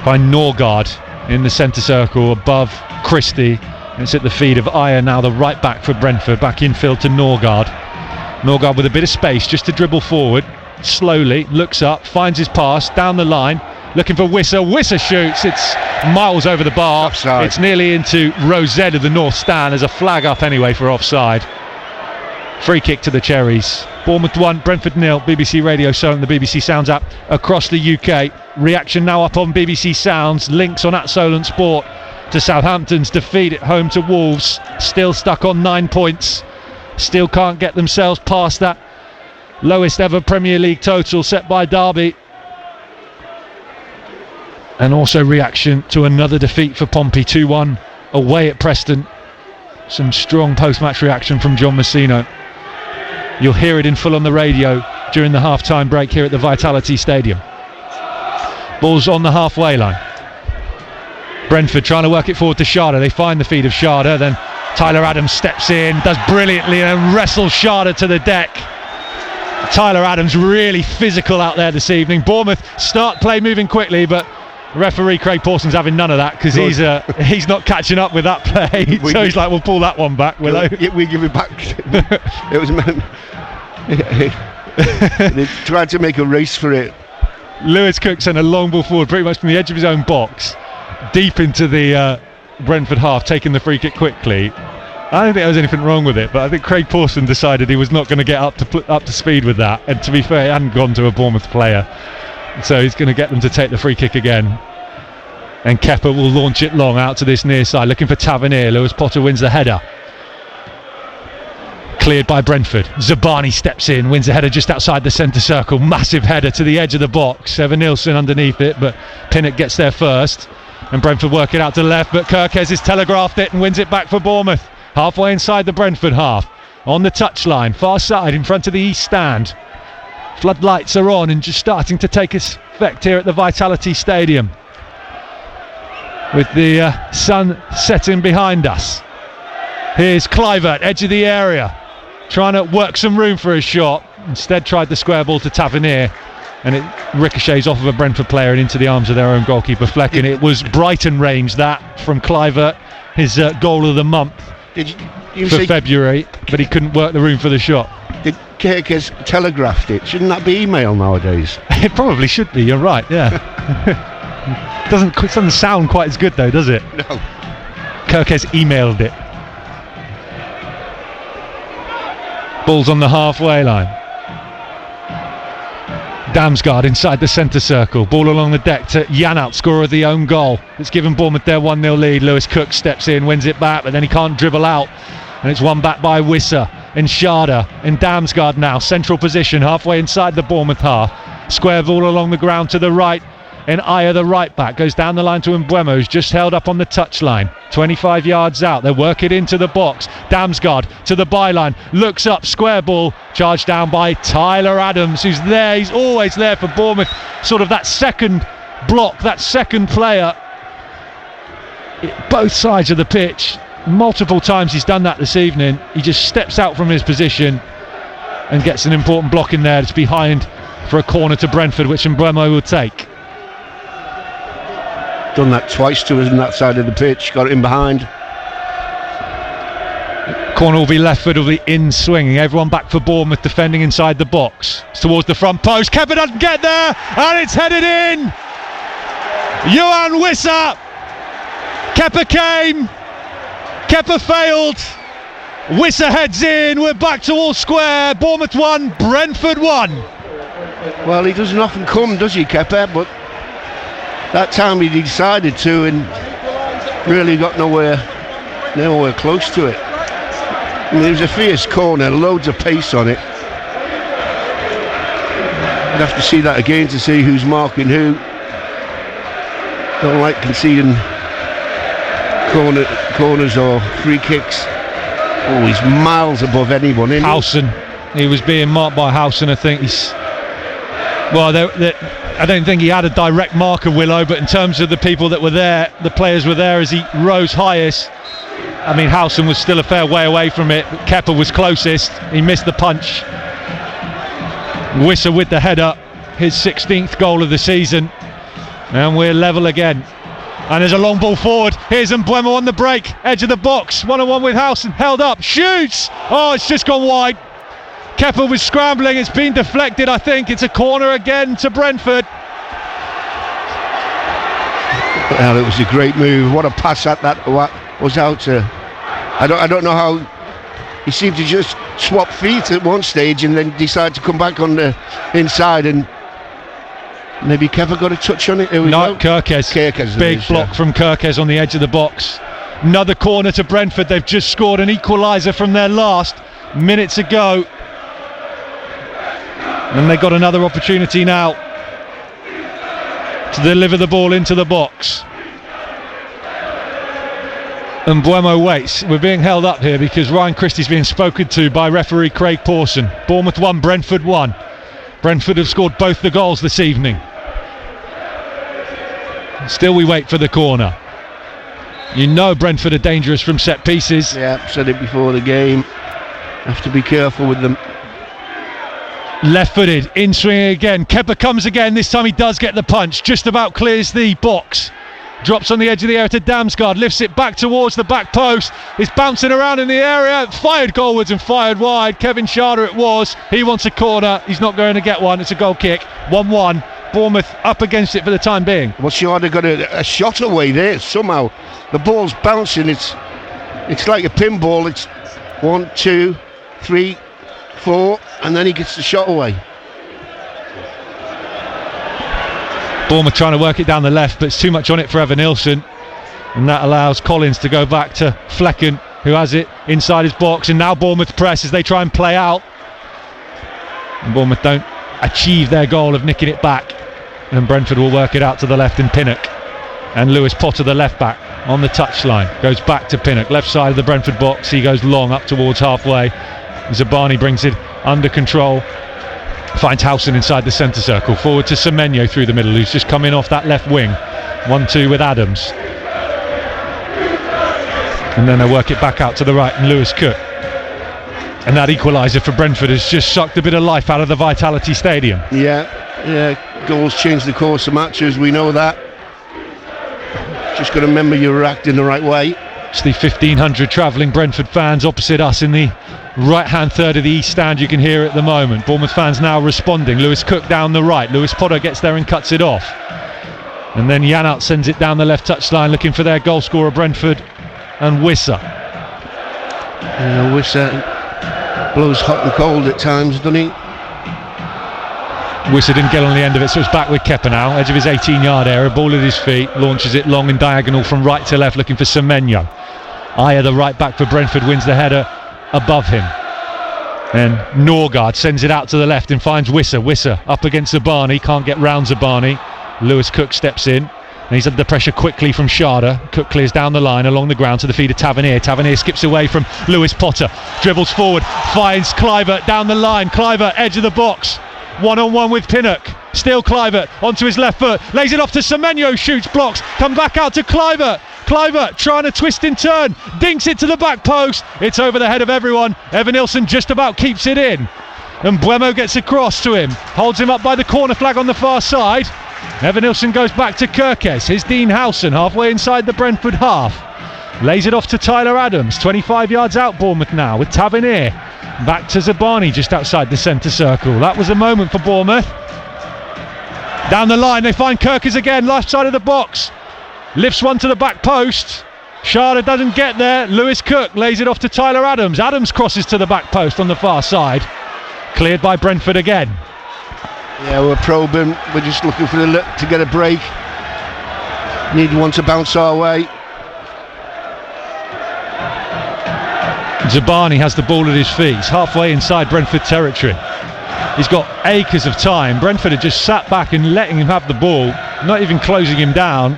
by Norgard in the centre circle above Christie. It's at the feet of Ayer, now the right back for Brentford, back infield to Norgard. Norgard with a bit of space just to dribble forward, slowly, looks up, finds his pass, down the line, looking for Wissa. Wissa shoots, it's miles over the bar. Offside. It's nearly into row Z of the North Stand. There's a flag up anyway for offside. Free kick to the Cherries. Bournemouth 1, Brentford 0. BBC Radio Solent, the BBC Sounds app across the UK. Reaction now up on BBC Sounds. Links on @Solent Sport to Southampton's defeat at home to Wolves. Still stuck on 9 points. Still can't get themselves past that lowest ever Premier League total set by Derby. And also reaction to another defeat for Pompey, 2-1 away at Preston. Some strong post-match reaction from John Messino. You'll hear it in full on the radio during the half-time break here at the Vitality Stadium. Ball's on the halfway line. Brentford trying to work it forward to Schade. They find the feet of Schade, then Tyler Adams steps in, does brilliantly, and wrestles Schade to the deck. Tyler Adams really physical out there this evening. Bournemouth start play moving quickly, but referee Craig Pawson's having none of that because he's not catching up with that play. So he's like, we'll pull that one back, Willow. We give it back. It was meant. They tried to make a race for it. Lewis Cook sent a long ball forward pretty much from the edge of his own box deep into the Brentford half, taking the free kick quickly. I don't think there was anything wrong with it, but I think Craig Pawson decided he was not going to get up to speed with that, and to be fair, it hadn't gone to a Bournemouth player, so he's going to get them to take the free kick again. And Kepa will launch it long out to this near side, looking for Tavernier. Lewis Potter wins the header. Cleared by Brentford. Zabani steps in, wins the header just outside the centre circle. Massive header to the edge of the box. Evan Nilsson underneath it, but Pinnock gets there first. And Brentford work it out to the left, but Kirkes has telegraphed it and wins it back for Bournemouth. Halfway inside the Brentford half. On the touchline, far side in front of the East Stand. Floodlights are on and just starting to take effect here at the Vitality Stadium, with the sun setting behind us. Here's Kluivert, edge of the area, trying to work some room for a shot. Instead tried the square ball to Tavernier, and it ricochets off of a Brentford player and into the arms of their own goalkeeper Flecken. It was Brighton range that from Kluivert, his goal of the month for February, but he couldn't work the room for the shot. Did Kirkes telegraphed it? Shouldn't that be email nowadays? It probably should be, you're right, yeah. Doesn't sound quite as good though, does it? No. Kirkes emailed it. Ball's on the halfway line. Damsgaard inside the centre circle. Ball along the deck to Janelt, scorer of the own goal. It's given Bournemouth their 1-0 lead. Lewis Cook steps in, wins it back, but then he can't dribble out. And it's won back by Wissa and Schade and Damsgaard now. Central position, halfway inside the Bournemouth half. Square ball along the ground to the right. And Ayer, the right back, goes down the line to Mbeumo, who's just held up on the touchline. 25 yards out, they work it into the box. Damsgaard to the byline, looks up, square ball, charged down by Tyler Adams, who's there. He's always there for Bournemouth, sort of that second block, that second player. Both sides of the pitch, multiple times he's done that this evening. He just steps out from his position and gets an important block in there. It's behind for a corner to Brentford, which Mbeumo will take. Done that twice to us on that side of the pitch, got it in behind. Corner will be left foot, will be in swinging. Everyone back for Bournemouth, defending inside the box. It's towards the front post. Kepa doesn't get there, and it's headed in. Johan Wissa. Kepa came. Kepa failed. Wissa heads in. We're back to all square. Bournemouth 1, Brentford 1. Well, he doesn't often come, does he, Kepa? But that time he decided to, and really got nowhere close to it. I mean, it was a fierce corner, loads of pace on it. I'd have to see that again to see who's marking who. Don't like conceding corners or free kicks. Oh, he's miles above anyone, isn't he? Howson. He was being marked by Howson, I think. I don't think he had a direct marker, Willow, but in terms of the people that were there, the players were there as he rose highest. I mean, Howson was still a fair way away from it, but Kepa was closest. He missed the punch. Wissa with the header, his 16th goal of the season. And we're level again. And there's a long ball forward. Here's Mbeumo on the break, edge of the box, one-on-one with Howson, held up, shoots! Oh, it's just gone wide. Kepa was scrambling, it's been deflected, I think. It's a corner again to Brentford. Well, it was a great move. What a pass that was out to. I don't know how he seemed to just swap feet at one stage and then decide to come back on the inside, and maybe Kepa got a touch on it. No, Kirkes. Big block from Kirkes on the edge of the box. Another corner to Brentford. They've just scored an equaliser from their last minutes ago. And they got another opportunity now to deliver the ball into the box. And Mbeumo waits. We're being held up here because Ryan Christie's being spoken to by referee Craig Pawson. Bournemouth 1, Brentford 1. Brentford have scored both the goals this evening. Still we wait for the corner. You know Brentford are dangerous from set pieces. Yeah, said it before the game. Have to be careful with them. Left-footed, in swinging again. Kepa comes again. This time he does get the punch. Just about clears the box. Drops on the edge of the area to Damsgaard. Lifts it back towards the back post. It's bouncing around in the area. Fired goalwards and fired wide. Kevin Schade it was. He wants a corner. He's not going to get one. It's a goal kick. 1-1. Bournemouth up against it for the time being. Well, Schade got a shot away there somehow. The ball's bouncing. It's like a pinball. It's 1, 2, 3, 4, and then he gets the shot away. Bournemouth trying to work it down the left, but it's too much on it for Evanilson, and that allows Collins to go back to Flecken, who has it inside his box. And now Bournemouth press as they try and play out, and Bournemouth don't achieve their goal of nicking it back, and Brentford will work it out to the left in Pinnock. And Lewis Potter, the left back, on the touchline, goes back to Pinnock, left side of the Brentford box. He goes long up towards halfway. Zabani brings it under control, finds Howson inside the centre circle, forward to Semenyo through the middle, who's just come in off that left wing. 1-2 with Adams, and then they work it back out to the right, and Lewis Cook. And that equaliser for Brentford has just sucked a bit of life out of the Vitality Stadium. Yeah, goals change the course of matches, we know that. Just got to remember you're acting the right way. It's the 1,500 travelling Brentford fans opposite us in the right-hand third of the East Stand. You can hear it at the moment. Bournemouth fans now responding. Lewis Cook down the right. Lewis Potter gets there and cuts it off. And then Janelt sends it down the left touchline, looking for their goal scorer Brentford, and Wissa. Wissa blows hot and cold at times, doesn't he? Wissa didn't get on the end of it, so it's back with Kepa now, edge of his 18-yard area, ball at his feet, launches it long and diagonal from right to left, looking for Semenyo. Aya, the right back for Brentford, wins the header above him. And Norgard sends it out to the left and finds Wissa. Wissa up against Zabani, can't get round Zabani. Lewis Cook steps in, and he's under pressure quickly from Schade. Cook clears down the line along the ground to the feet of Tavernier. Tavernier skips away from Lewis Potter, dribbles forward, finds Kluivert down the line. Kluivert, edge of the box, one-on-one with Pinnock. Still Kluivert onto his left foot, lays it off to Semenyo, shoots, blocks, come back out to Kluivert. Kluivert trying to twist and turn, dinks it to the back post. It's over the head of everyone. Evanilson just about keeps it in, and Mbeumo gets across to him, holds him up by the corner flag on the far side. Evanilson goes back to Kirkes. Here's Dean Howson halfway inside the Brentford half. Lays it off to Tyler Adams. 25 yards out Bournemouth now with Tavernier. Back to Zabani just outside the centre circle. That was a moment for Bournemouth. Down the line they find Kirkers again, left side of the box. Lifts one to the back post. Sharda doesn't get there. Lewis Cook lays it off to Tyler Adams. Adams crosses to the back post on the far side. Cleared by Brentford again. Yeah, we're probing. We're just looking for to get a break. Need one to bounce our way. Zabani has the ball at his feet. He's halfway inside Brentford territory. He's got acres of time. Brentford had just sat back and letting him have the ball, not even closing him down.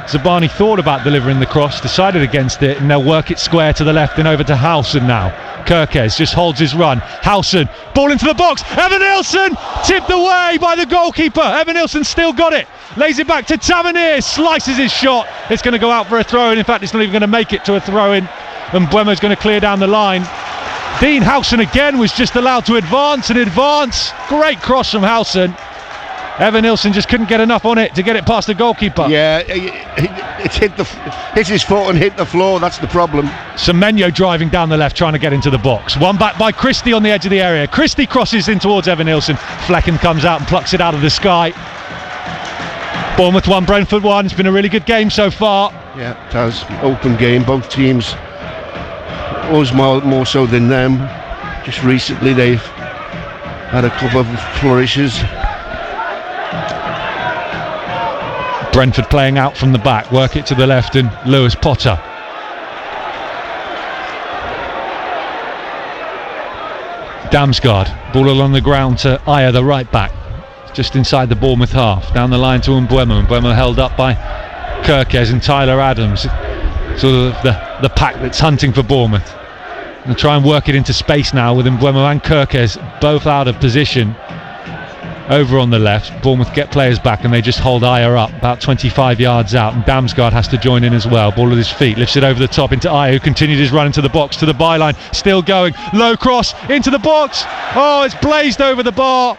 Zabani thought about delivering the cross, decided against it, and they'll work it square to the left and over to Howson now. Kirkes just holds his run. Howson, ball into the box. Evan Nilsson tipped away by the goalkeeper. Evan Nilsson still got it. Lays it back to Tavernier, slices his shot. It's going to go out for a throw-in. In fact, it's not even going to make it to a throw-in. And Buemo's going to clear down the line. Dean Howson again was just allowed to advance and advance. Great cross from Howson. Evan Nilsson just couldn't get enough on it to get it past the goalkeeper. Yeah, it's hit his foot and hit the floor. That's the problem. Semenyo driving down the left, trying to get into the box. One back by Christie on the edge of the area. Christie crosses in towards Evan Nilsson. Flecken comes out and plucks it out of the sky. Bournemouth 1, Brentford 1. It's been a really good game so far. Yeah, it has. Open game. Both teams. Us more so than them. Just recently they've had a couple of flourishes. Brentford playing out from the back, work it to the left, and Lewis Potter. Damsgaard, ball along the ground to Ayer, the right back, just inside the Bournemouth half. Down the line to Mbeumo. Mbeumo held up by Kirkes and Tyler Adams. Sort of the pack that's hunting for Bournemouth. They'll try and work it into space now with Mbeumo and Kirkes both out of position. Over on the left, Bournemouth get players back and they just hold Ayer up about 25 yards out, and Damsgaard has to join in as well. Ball at his feet, lifts it over the top into Ayer, who continued his run into the box to the byline, still going, low cross into the box. Oh, it's blazed over the bar.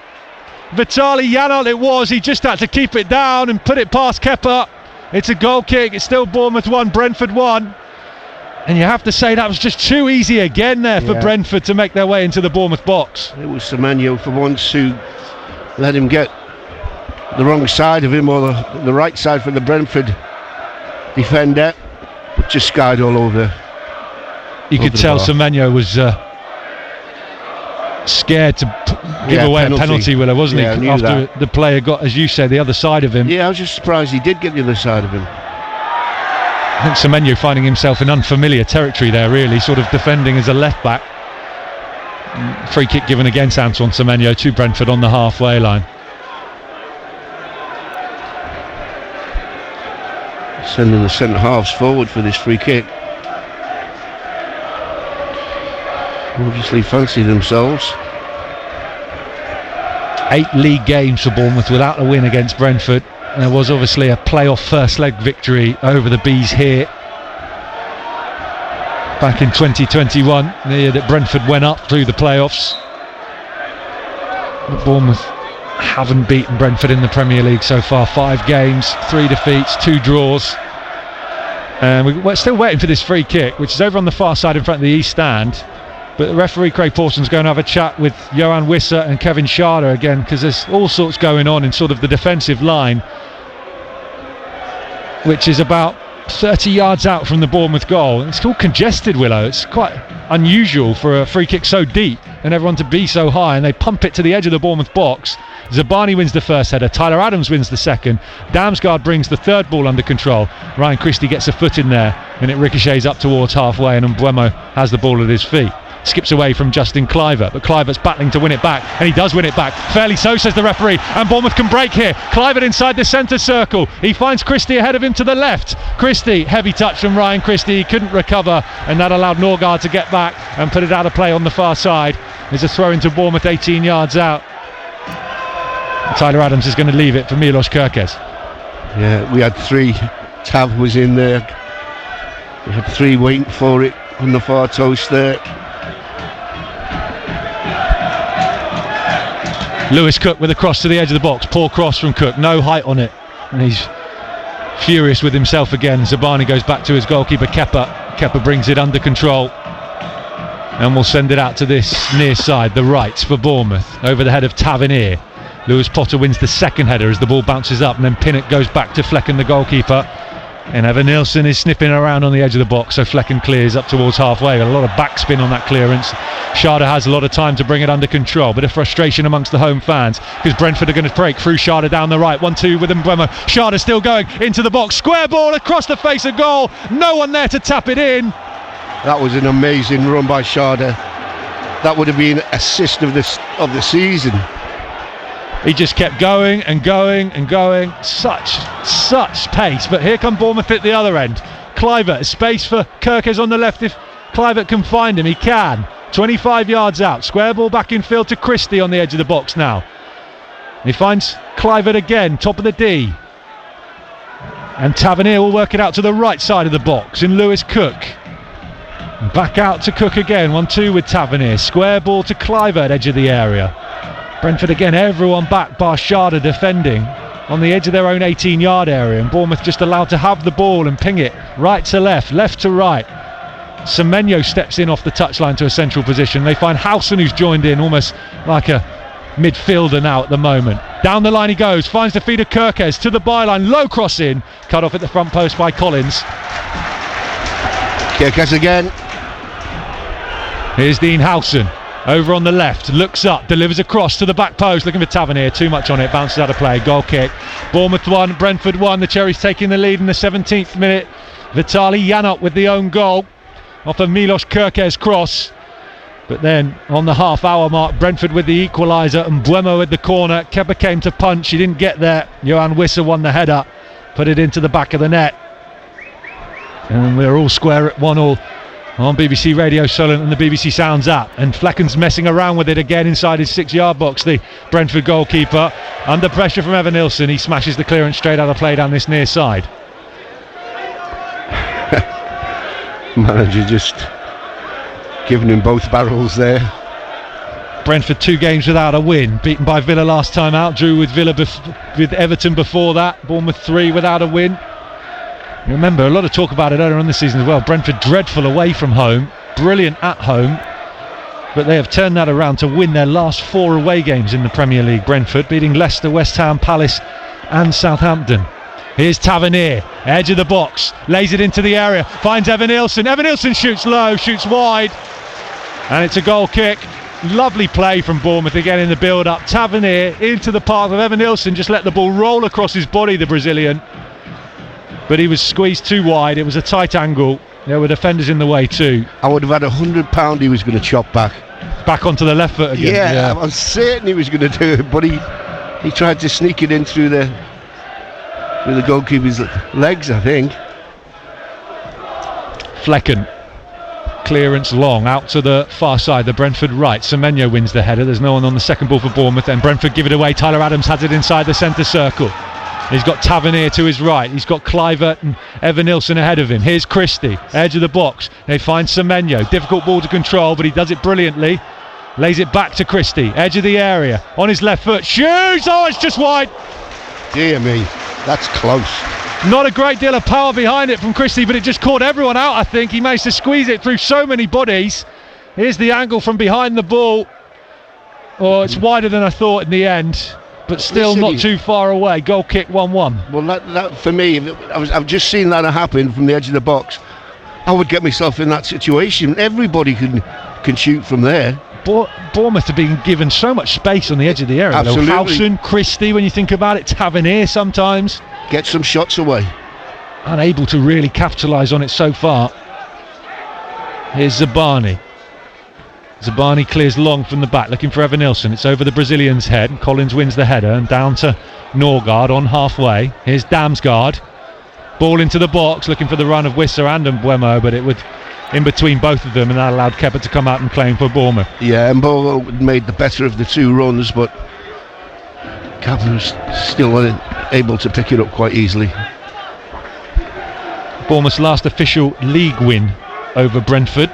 Vitali Janot it was, he just had to keep it down and put it past Kepa. It's a goal kick. It's still Bournemouth 1, Brentford 1. And you have to say that was just too easy again there for Brentford to make their way into the Bournemouth box. It was Semenyo for once who let him get the wrong side of him, or the right side for the Brentford defender, but just skied all over. You could tell Semenyo was scared to give away a penalty, wasn't he? After the player got, as you say, the other side of him. Yeah, I was just surprised he did get the other side of him. I think Semenyo finding himself in unfamiliar territory there, really, sort of defending as a left back. Free kick given against Antoine Semenyo to Brentford on the halfway line. Sending the centre halves forward for this free kick. Obviously fancy themselves. 8 league games for Bournemouth without a win against Brentford. There was obviously a playoff first leg victory over the Bees here back in 2021, the year that Brentford went up through the playoffs. But Bournemouth haven't beaten Brentford in the Premier League so far. 5 games, 3 defeats, 2 draws. And we're still waiting for this free kick, which is over on the far side in front of the East Stand. But the referee Craig Pawson's going to have a chat with Johan Wisser and Kevin Sharda again, because there's all sorts going on in sort of the defensive line, which is about 30 yards out from the Bournemouth goal. It's all congested, Willow. It's quite unusual for a free kick so deep and everyone to be so high, and they pump it to the edge of the Bournemouth box. Zabani wins the first header, Tyler Adams wins the second, Damsgaard brings the third ball under control. Ryan Christie gets a foot in there and it ricochets up towards halfway, and Mbeumo has the ball at his feet. Skips away from Justin Kluivert, but Kluivert's battling to win it back, and he does win it back. Fairly so, says the referee, and Bournemouth can break here. Kluivert inside the centre circle. He finds Christie ahead of him to the left. Christie, heavy touch from Ryan Christie. He couldn't recover, and that allowed Norgard to get back and put it out of play on the far side. There's a throw into Bournemouth 18 yards out. Tyler Adams is going to leave it for Milos Kirkes. Yeah, we had 3. Tav was in there. We had 3 waiting for it on the far toast there. Lewis Cook with a cross to the edge of the box. Poor cross from Cook, no height on it, and he's furious with himself again. Zabani goes back to his goalkeeper Kepa. Kepa brings it under control and will send it out to this near side, the right for Bournemouth, over the head of Tavernier. Lewis Potter wins the second header as the ball bounces up, and then Pinnock goes back to Flecken, the goalkeeper. And Evan-Nilsson is snipping around on the edge of the box, so Flecken clears up towards halfway. A lot of backspin on that clearance. Schade has a lot of time to bring it under control. Bit of frustration amongst the home fans because Brentford are going to break through Schade down the right. 1-2 with Mbeumo. Schade still going into the box. Square ball across the face of goal. No one there to tap it in. That was an amazing run by Schade. That would have been assist of the season. He just kept going and going and going. Such pace. But here come Bournemouth at the other end. Kluivert, space for Kerkez on the left. If Kluivert can find him, he can. 25 yards out. Square ball back in field to Christie on the edge of the box now. He finds Kluivert again, top of the D. And Tavernier will work it out to the right side of the box in Lewis Cook. Back out to Cook again. 1-2 with Tavernier. Square ball to Kluivert, edge of the area. Brentford again, everyone back bar Schade defending on the edge of their own 18-yard area, and Bournemouth just allowed to have the ball and ping it right to left to right. Semenyo steps in off the touchline to a central position. They find Howson, who's joined in almost like a midfielder now at the moment. Down the line he goes, finds the feed of Kerkez to the byline, low cross in, cut off at the front post by Collins. Kerkez again. Here's Dean Howson. Over on the left, looks up, delivers a cross to the back post, looking for Tavernier, too much on it, bounces out of play, goal kick. Bournemouth 1, Brentford 1, the Cherries taking the lead in the 17th minute. Vitali Janot with the own goal off of Milos Kerkez cross. But then on the half-hour mark, Brentford with the equaliser and Mbeumo with the corner. Kepa came to punch, he didn't get there. Johan Wissa won the header, put it into the back of the net. And we're all square at 1-1. On BBC Radio Solent and the BBC Sounds app, and Flecken's messing around with it again inside his 6-yard box, the Brentford goalkeeper. Under pressure from Evan-Nilsson, he smashes the clearance straight out of play down this near side. Manager just giving him both barrels there. Brentford 2 games without a win, beaten by Villa last time out, drew with with Everton before that. Bournemouth 3 without a win. Remember, a lot of talk about it earlier on this season as well. Brentford dreadful away from home, brilliant at home, but they have turned that around to win their last 4 away games in the Premier League. Brentford beating Leicester, West Ham, Palace and Southampton. Here's Tavernier, edge of the box, lays it into the area, finds Evan-Nilsson. Evan-Nilsson shoots low, shoots wide, and it's a goal kick. Lovely play from Bournemouth again in the build-up. Tavernier into the path of Evan-Nilsson, just let the ball roll across his body, the Brazilian. But he was squeezed too wide. It was a tight angle. There were defenders in the way too. I would have had £100 he was going to chop back onto the left foot again. Yeah. I'm certain he was going to do it, but he tried to sneak it in through the goalkeeper's legs, I think. Flecken, clearance long out to the far side, the Brentford right. Semenyo wins the header. There's no one on the second ball for Bournemouth, then Brentford give it away. Tyler Adams has it inside the centre circle. He's got Tavernier to his right. He's got Kluivert and Evan-Nilsson ahead of him. Here's Christie, edge of the box. They find Semenyo. Difficult ball to control, but he does it brilliantly. Lays it back to Christie, edge of the area. On his left foot, shoots! Oh, it's just wide. Dear me, that's close. Not a great deal of power behind it from Christie, but it just caught everyone out, I think. He managed to squeeze it through so many bodies. Here's the angle from behind the ball. Oh, it's wider than I thought in the end. But still not too far away. Goal kick 1-1. Well, that for me, I've just seen that happen from the edge of the box. I would get myself in that situation. Everybody can shoot from there. Bournemouth have been given so much space on the edge of the area. Absolutely. Howson, Christie, when you think about it, Tavernier sometimes. Get some shots away. Unable to really capitalise on it so far. Here's Zabani. Zabani clears long from the back, looking for Evan-Nilsson. It's over the Brazilian's head. Collins wins the header and down to Norgard on halfway. Here's Damsgaard. Ball into the box, looking for the run of Wissa and Mbeumo, but it was in between both of them, and that allowed Kepa to come out and claim for Bournemouth. Yeah, Mbeumo made the better of the 2 runs, but Kepa was still able to pick it up quite easily. Bournemouth's last official league win over Brentford,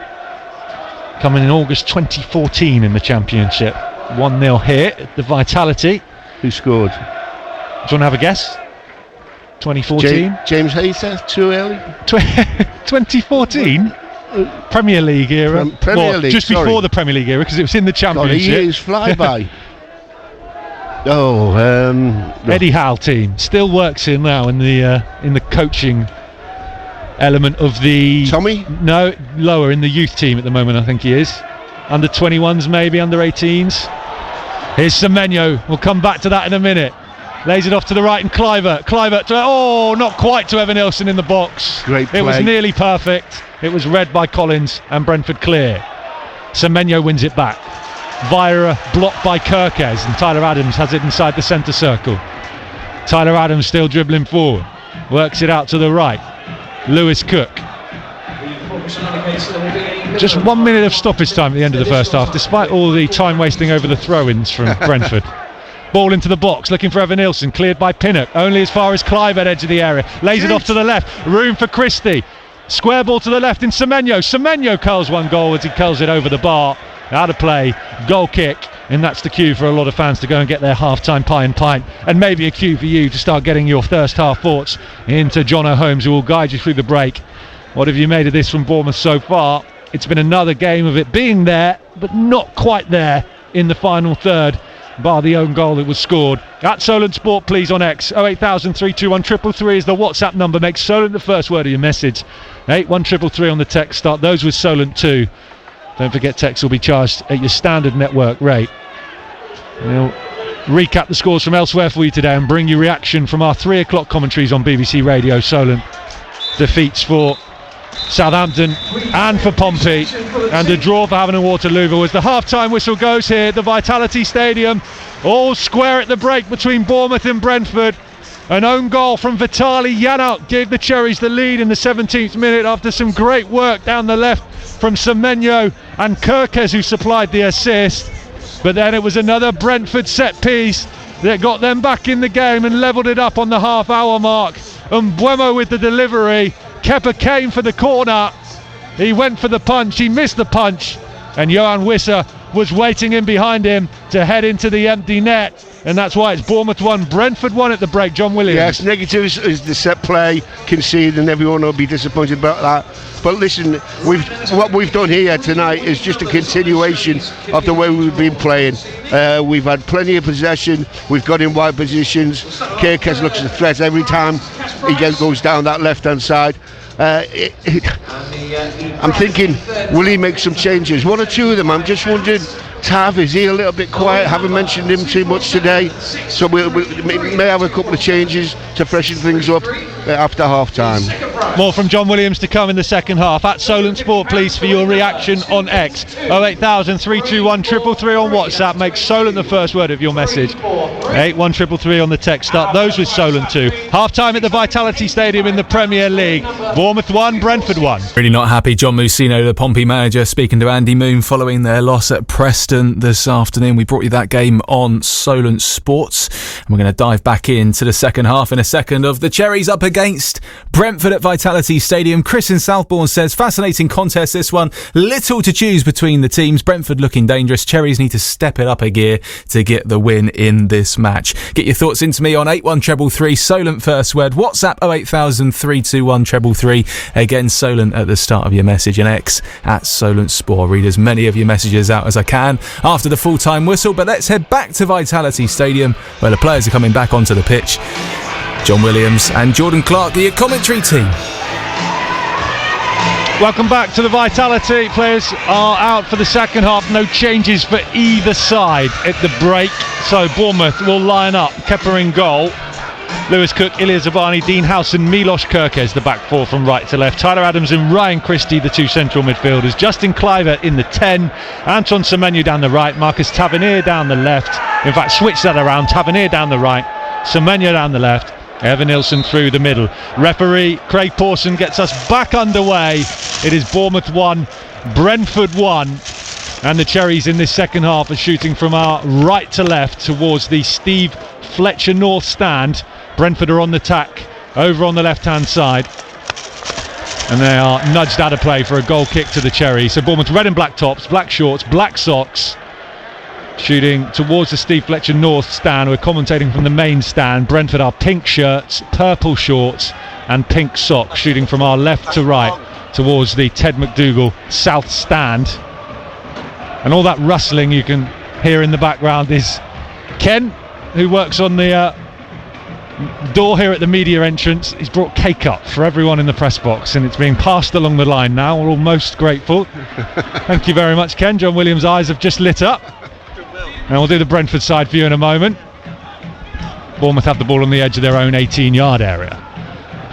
coming in August 2014 in the Championship. 1-0 here at the Vitality. Who scored? Do you want to have a guess? 2014. James Hayter, too early. 2014 Premier League era. Premier League, just before the Premier League era, because it was in the Championship. Years fly by. Eddie Howe team still works in now in the coaching element of the Tommy? No, lower in the youth team at the moment. I think he is under 21s, maybe under 18s. Here's Semenyo. We'll come back to that in a minute. Lays it off to the right, and Kluivert to not quite to Evan Nilsson in the box. Great play. It was nearly perfect. It was read by Collins and Brentford clear. Semenyo wins it back via a block by Kirkes, and Tyler Adams has it inside the centre circle. Tyler Adams still dribbling forward, works it out to the right. Lewis Cook. Just 1 minute of stoppage time at the end of the first half, despite all the time wasting over the throw-ins from Brentford. Ball into the box, looking for Evan Nilsson, cleared by Pinnock, only as far as Kluivert, edge of the area, lays it off to the left, room for Christie, square ball to the left in Semenyo curls one goal as he curls it over the bar, out of play, goal kick, and that's the cue for a lot of fans to go and get their half-time pie and pint, and maybe a cue for you to start getting your first half thoughts into Jono Holmes, who will guide you through the break. What have you made of this from Bournemouth so far? It's been another game of it being there, but not quite there in the final third, bar the own goal that was scored. At Solent Sport, please, on X. 0800321 333 is the WhatsApp number. Make Solent the first word of your message. 81333 on the text start. Those with Solent too. Don't forget, text will be charged at your standard network rate. We'll recap the scores from elsewhere for you today and bring you reaction from our 3 o'clock commentaries on BBC Radio. Solent defeats for Southampton and for Pompey, and a draw for Havant and Waterloo. As the half-time whistle goes here at the Vitality Stadium, all square at the break between Bournemouth and Brentford. An own goal from Vitaly Janout gave the Cherries the lead in the 17th minute after some great work down the left from Semenyo and Kirkes, who supplied the assist. But then it was another Brentford set piece that got them back in the game and levelled it up on the half-hour mark. Mbeumo with the delivery. Kepa came for the corner, he went for the punch, he missed the punch, and Johan Wissa was waiting in behind him to head into the empty net, and that's why it's Bournemouth 1, Brentford 1 at the break. John Williams. Yes, negatives is the set play conceded, and everyone will be disappointed about that. But listen, what we've done here tonight is just a continuation of the way we've been playing. We've had plenty of possession, we've got in wide positions. Kirkes looks a threat every time he goes down that left-hand side. I'm thinking, will he make some changes? One or two of them. I'm just wondering, Tav, is he a little bit quiet? Haven't mentioned him too much today, so we may have a couple of changes to freshen things up after half-time. More from John Williams to come in the second half. At Solent Sport, please, for your reaction on X. 0800321 333 on WhatsApp. Make Solent the first word of your message. 81333 on the text start. Those with Solent too. Half-time at the Vitality Stadium in the Premier League. Bournemouth 1, Brentford 1. Really not happy. John Musino, the Pompey manager, speaking to Andy Moon following their loss at Preston this afternoon. We brought you that game on Solent Sports, and we're going to dive back into the second half in a second of the Cherries up against Brentford at Vitality Stadium. Chris in Southbourne says, fascinating contest this one, little to choose between the teams. Brentford looking dangerous, Cherries need to step it up a gear to get the win in this match. Get your thoughts into me on 81333 Solent first word, WhatsApp 0800321 333. Again, Solent at the start of your message, and X at Solent Sport. Read as many of your messages out as I can after the full-time whistle, but let's head back to Vitality Stadium where the players are coming back onto the pitch. John Williams and Jordan Clark, the commentary team. Welcome back to the Vitality. Players are out for the second half. No changes for either side at the break. So Bournemouth will line up. Kepa in goal. Lewis Cook, Ilya Zabani, Dean House and Milos Kirkes, the back four from right to left. Tyler Adams and Ryan Christie, the two central midfielders. Justin Kluivert in the 10. Anton Semenyo down the right. Marcus Tavernier down the left. In fact, switch that around. Tavernier down the right. Semenyo down the left. Evan Nilsson through the middle. Referee Craig Pawson gets us back underway. It is Bournemouth 1, Brentford 1. And the Cherries in this second half are shooting from our right to left towards the Steve Fletcher North stand. Brentford are on the tack over on the left-hand side. And they are nudged out of play for a goal kick to the Cherries. So Bournemouth red and black tops, black shorts, black socks. shooting towards the Steve Fletcher North stand. We're commentating from the main stand. Brentford are pink shirts, purple shorts and pink socks, shooting from our left to right towards the Ted McDougall South stand. And all that rustling you can hear in the background is Ken, who works on the door here at the media entrance. He's brought cake up for everyone in the press box and it's being passed along the line now. We're all most grateful. Thank you very much, Ken. John Williams' eyes have just lit up. And we'll do the Brentford side for you in a moment. Bournemouth have the ball on the edge of their own 18-yard area.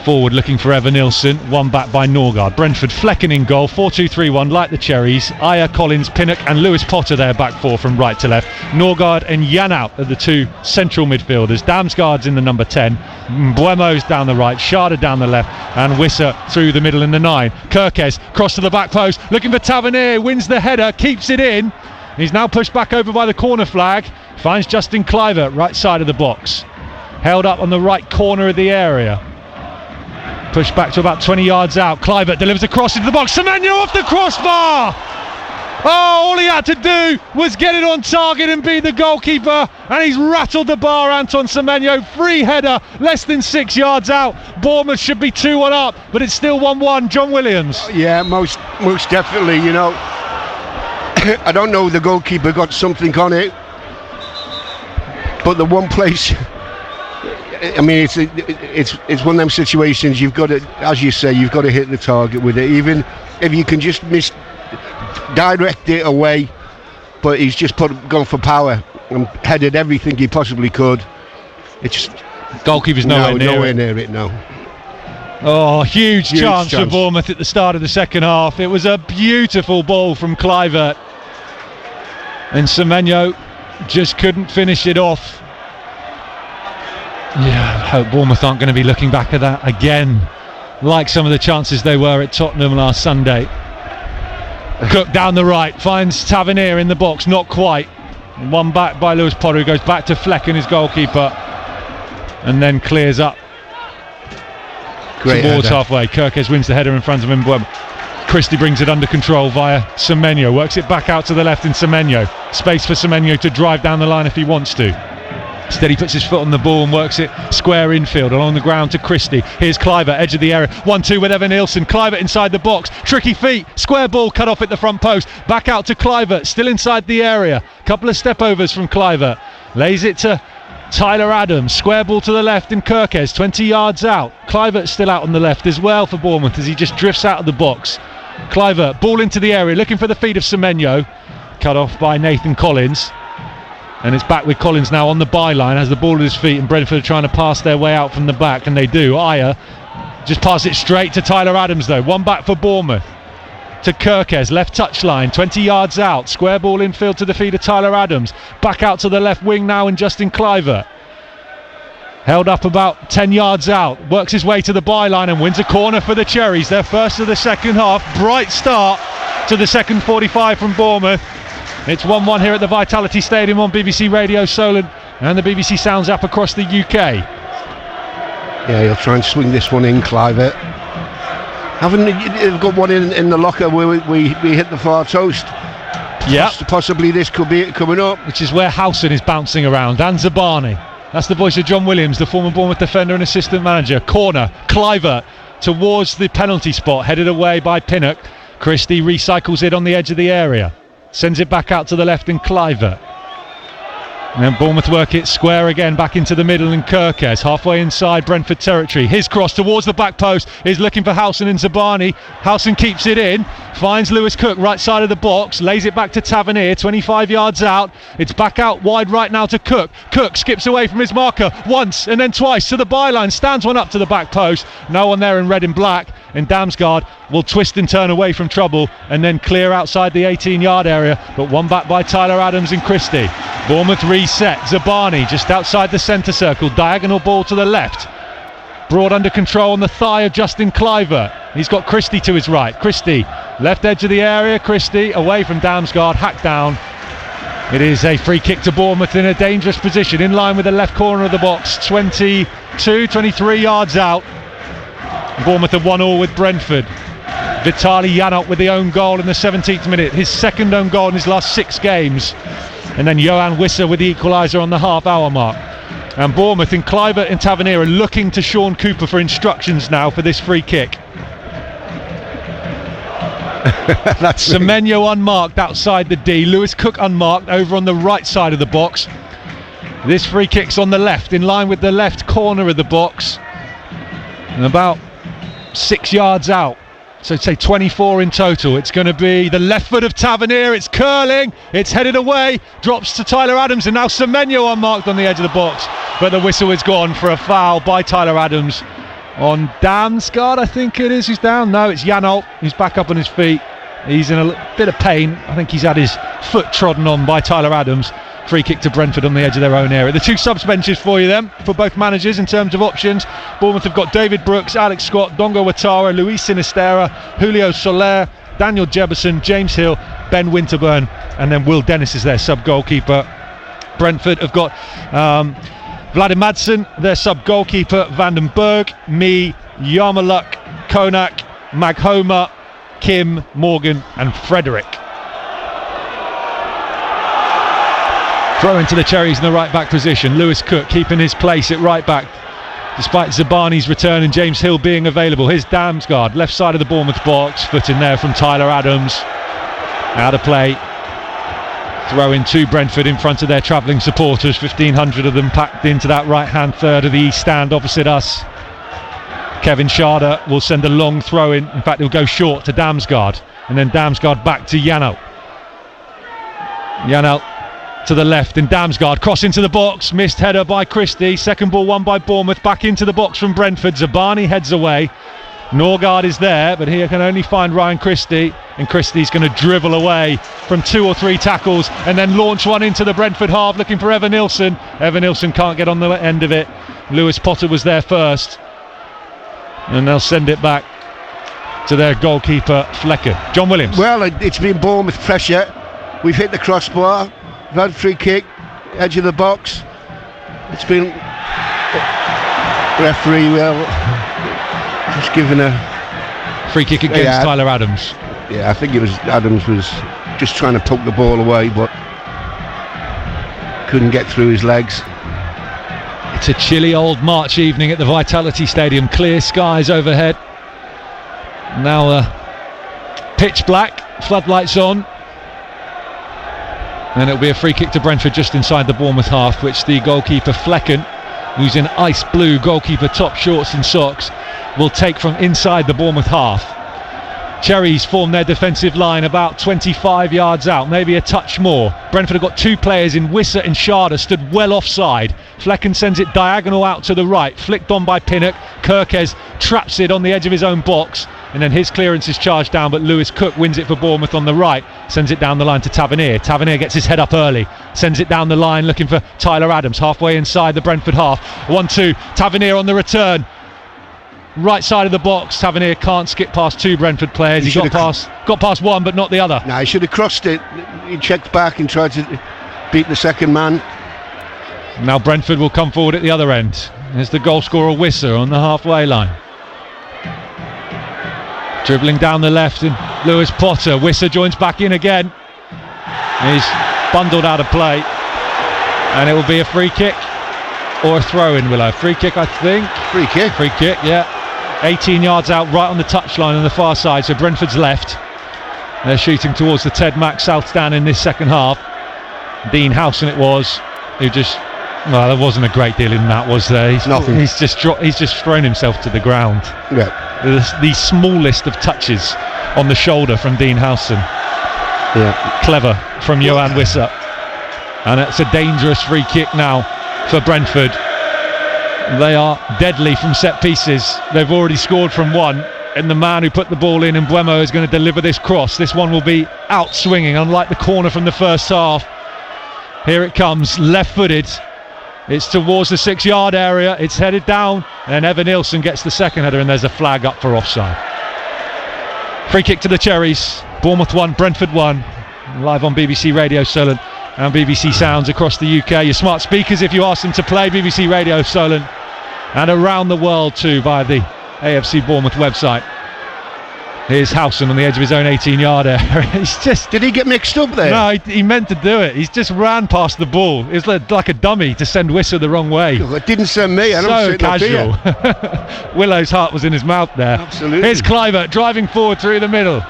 Forward looking for Evan-Nilsson, one back by Norgard. Brentford Flecken in goal, 4-2-3-1 like the Cherries. Aya, Collins, Pinnock and Lewis Potter their back four from right to left. Norgard and Janout are the two central midfielders. Damsgaard's in the number 10, Mbuemo's down the right, Sharda down the left and Wissa through the middle in the 9. Kirkes cross to the back post, looking for Tavernier, wins the header, keeps it in. He's now pushed back over by the corner flag, finds Justin Kluivert right side of the box. Held up on the right corner of the area. Pushed back to about 20 yards out. Kluivert delivers a cross into the box. Semenyo off the crossbar! Oh, all he had to do was get it on target and be the goalkeeper, and he's rattled the bar, Anton Semenyo. Free header, less than 6 yards out. Bournemouth should be 2-1 up, but it's still 1-1. John Williams. Yeah, most definitely, you know. I don't know, the goalkeeper got something on it, but the one place, I mean, it's one of them situations you've got to, as you say, you've got to hit the target with it, even if you can just direct it away. But he's just gone for power and headed everything he possibly could. It's goalkeeper's nowhere near it. No. Oh, huge chance for Bournemouth at the start of the second half. It was a beautiful ball from Kluivert, and Semenyo just couldn't finish it off. Yeah, I hope Bournemouth aren't going to be looking back at that again, like some of the chances they were at Tottenham last Sunday. Cook down the right, finds Tavernier in the box, not quite. One back by Lewis Potter, who goes back to Flecken, his goalkeeper, and then clears up towards halfway. Kirkes wins the header in front of him. Christie brings it under control via Semenyo, works it back out to the left in Semenyo. Space for Semenyo to drive down the line if he wants to. Instead he puts his foot on the ball and works it square infield along the ground to Christie. Here's Kluivert, edge of the area, 1-2 with Evan-Nilsson. Kluivert inside the box, tricky feet, square ball cut off at the front post. Back out to Kluivert, still inside the area. Couple of step overs from Kluivert. Lays it to Tyler Adams, square ball to the left in Kirkes, 20 yards out. Kluivert still out on the left as well for Bournemouth as he just drifts out of the box. Kluivert, ball into the area, looking for the feet of Semenyo. Cut off by Nathan Collins. And it's back with Collins now on the byline, has the ball at his feet, and Brentford are trying to pass their way out from the back, and they do. Aya just pass it straight to Tyler Adams though. One back for Bournemouth. To Kirkes, left touchline, 20 yards out. Square ball infield to the feet of Tyler Adams. Back out to the left wing now in Justin Kluivert. Held up about 10 yards out. Works his way to the byline and wins a corner for the Cherries. Their first of the second half. Bright start to the second 45 from Bournemouth. It's 1-1 here at the Vitality Stadium on BBC Radio Solent and the BBC Sounds app across the UK. Yeah, he'll try and swing this one in, Kluivert. Haven't got one in the locker where we hit the far toast. Yeah. Possibly this could be it coming up. Which is where Howson is bouncing around. Dan Zabani. That's the voice of John Williams, the former Bournemouth defender and assistant manager. Corner, Kluivert towards the penalty spot, headed away by Pinnock. Christie recycles it on the edge of the area. Sends it back out to the left in Kluivert. And then Bournemouth work it square again back into the middle in Kirkes, halfway inside Brentford territory. His cross towards the back post is looking for Howson and Zabani. Howson keeps it in, finds Lewis Cook right side of the box, lays it back to Tavernier, 25 yards out. It's back out wide right now to Cook. Cook skips away from his marker once and then twice to the byline, stands one up to the back post. No one there in red and black, and Damsgaard will twist and turn away from trouble and then clear outside the 18-yard area, but one back by Tyler Adams and Christie. Bournemouth reset. Zabani just outside the centre circle, diagonal ball to the left, brought under control on the thigh of Justin Kluivert. He's got Christie to his right. Christie, left edge of the area. Christie away from Damsgaard, hacked down. It is a free kick to Bournemouth in a dangerous position, in line with the left corner of the box, 23 yards out. Bournemouth have 1-1 with Brentford. Vitaly Janot with the own goal in the 17th minute, his second own goal in his last 6 games. And then Johan Wissa with the equaliser on the half-hour mark. And Bournemouth and Kluivert and Tavernier are looking to Sean Cooper for instructions now for this free kick. Semenyo unmarked outside the D, Lewis Cook unmarked over on the right side of the box. This free kick's on the left, in line with the left corner of the box, and about 6 yards out, so say 24 in total. It's going to be the left foot of Tavernier, it's curling, it's headed away, drops to Tyler Adams, and now Semenyo unmarked on the edge of the box, but the whistle is gone for a foul by Tyler Adams on Damsgaard, I think it is, who's down. No, it's Janot, who's back up on his feet. He's in a bit of pain. I think he's had his foot trodden on by Tyler Adams. Free kick to Brentford on the edge of their own area. The 2 subs benches for you then, for both managers in terms of options. Bournemouth have got David Brooks, Alex Scott, Dongo Watara, Luis Sinistera, Julio Soler, Daniel Jefferson, James Hill, Ben Winterburn, and then Will Dennis is their sub-goalkeeper. Brentford have got Vladim Madsen, their sub-goalkeeper, Vandenberg, me, Yarmaluk, Konak, Maghoma, Kim, Morgan and Frederick. Throw into the Cherries in the right back position. Lewis Cook keeping his place at right back despite Zabani's return and James Hill being available. Here's Damsgaard, left side of the Bournemouth box, foot in there from Tyler Adams. Out of play. Throw in to Brentford in front of their travelling supporters, 1,500 of them packed into that right hand third of the east stand opposite us. Kevin Schade will send a long throw in fact he'll go short to Damsgaard, and then Damsgaard back to Janot to the left, and Damsgaard cross into the box, missed header by Christie, second ball won by Bournemouth, back into the box from Brentford. Zabani heads away, Norgard is there, but he can only find Ryan Christie, and Christie's going to dribble away from 2 or 3 tackles and then launch one into the Brentford half looking for Evan Nilsson. Evan Nilsson can't get on the end of it. Lewis Potter was there first, and they'll send it back to their goalkeeper Flecker. John Williams. Well, it's been Bournemouth pressure. We've hit the crossbar, we've had free kick, edge of the box. It's been referee, just given a free kick against Tyler Adams. Yeah, I think it was Adams was just trying to poke the ball away, but couldn't get through his legs. It's a chilly old March evening at the Vitality Stadium. Clear skies overhead. Now pitch black, floodlights on. And it'll be a free kick to Brentford just inside the Bournemouth half, which the goalkeeper Flecken, who's in ice blue goalkeeper top shorts and socks, will take from inside the Bournemouth half. Cherries form their defensive line about 25 yards out, maybe a touch more. Brentford have got 2 players in Wissa and Schade, stood well offside. Flecken sends it diagonal out to the right, flicked on by Pinnock. Kirkes traps it on the edge of his own box, and then his clearance is charged down, but Lewis Cook wins it for Bournemouth on the right, sends it down the line to Tavernier. Tavernier gets his head up early, sends it down the line looking for Tyler Adams, halfway inside the Brentford half. 1-2, Tavernier on the return. Right side of the box, Tavernier can't skip past 2 Brentford players. He got past one, but not the other. No, he should have crossed it. He checked back and tried to beat the second man. Now Brentford will come forward at the other end. There's the goal scorer Wissa on the halfway line. Dribbling down the left, and Lewis Potter. Wissa joins back in again. He's bundled out of play, and it will be a free kick or a throw-in, Willow. Free kick, I think. Free kick, yeah. 18 yards out, right on the touchline on the far side, so Brentford's left. They're shooting towards the Ted Mack South Stand in this second half. Dean Howson it was, who just... Well, there wasn't a great deal in that, was there? Nothing. He's just thrown himself to the ground. Yeah. The smallest of touches on the shoulder from Dean Howson. Yeah. Clever from Johan Wissa. And it's a dangerous free kick now for Brentford. They are deadly from set pieces. They've already scored from one, and the man who put the ball in, Mbeumo, is going to deliver this cross. This one will be out swinging, unlike the corner from the first half. Here it comes, left-footed. It's towards the 6-yard area. It's headed down, and Evan Nilsson gets the second header, and there's a flag up for offside. Free kick to the Cherries. Bournemouth 1, Brentford 1. Live on BBC Radio Solent and BBC Sounds across the UK. Your smart speakers, if you ask them to play BBC Radio Solent, and around the world too via the AFC Bournemouth website. Here's Howson on the edge of his own 18-yard area. He's just... Did he get mixed up there? No, he meant to do it. He's just ran past the ball. It was like a dummy to send Wissa the wrong way. It didn't send me. I don't So casual. Willow's heart was in his mouth there. Absolutely. Here's Cliver driving forward through the middle.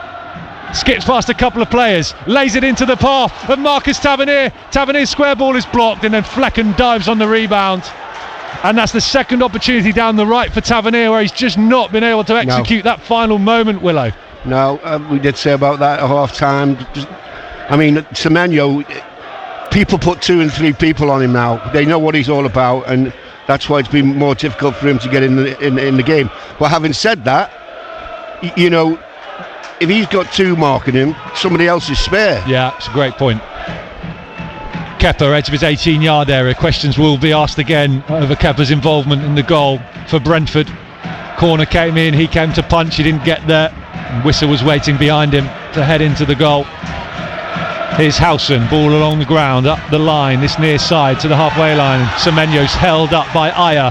Skips past a couple of players, lays it into the path of Marcus Tavernier. Tavernier's square ball is blocked, and then Flecken dives on the rebound. And that's the second opportunity down the right for Tavernier, where he's just not been able to execute that final moment, Willow. No, we did say about that at half time. I mean, Semenyo, people put 2 and 3 people on him now. They know what he's all about, and that's why it's been more difficult for him to get in the game. But having said that, you know, if he's got 2 marking him, somebody else is spare. Yeah, it's a great point. Kepa, edge of his 18-yard area. Questions will be asked again over Kepa's involvement in the goal for Brentford. Corner came in, he came to punch, he didn't get there. Wissa was waiting behind him to head into the goal. Here's Howson, ball along the ground, up the line, this near side to the halfway line. Semenyo's held up by Aya,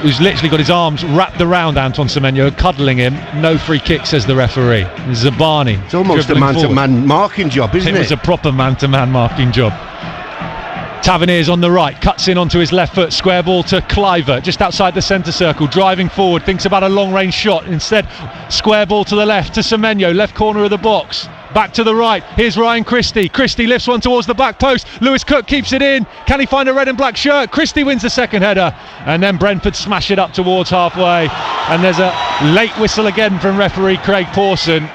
who's literally got his arms wrapped around Anton Semenyo, cuddling him. No free kick, says the referee. Zabani. It's almost a man-to-man marking job, isn't it? It was a proper man-to-man marking job. Tavernier's on the right, cuts in onto his left foot, square ball to Cliver, just outside the centre circle, driving forward, thinks about a long-range shot. Instead, square ball to the left to Semenyo, left corner of the box. Back to the right, here's Ryan Christie. Christie lifts one towards the back post. Lewis Cook keeps it in. Can he find a red and black shirt? Christie wins the second header. And then Brentford smash it up towards halfway. And there's a late whistle again from referee Craig Pawson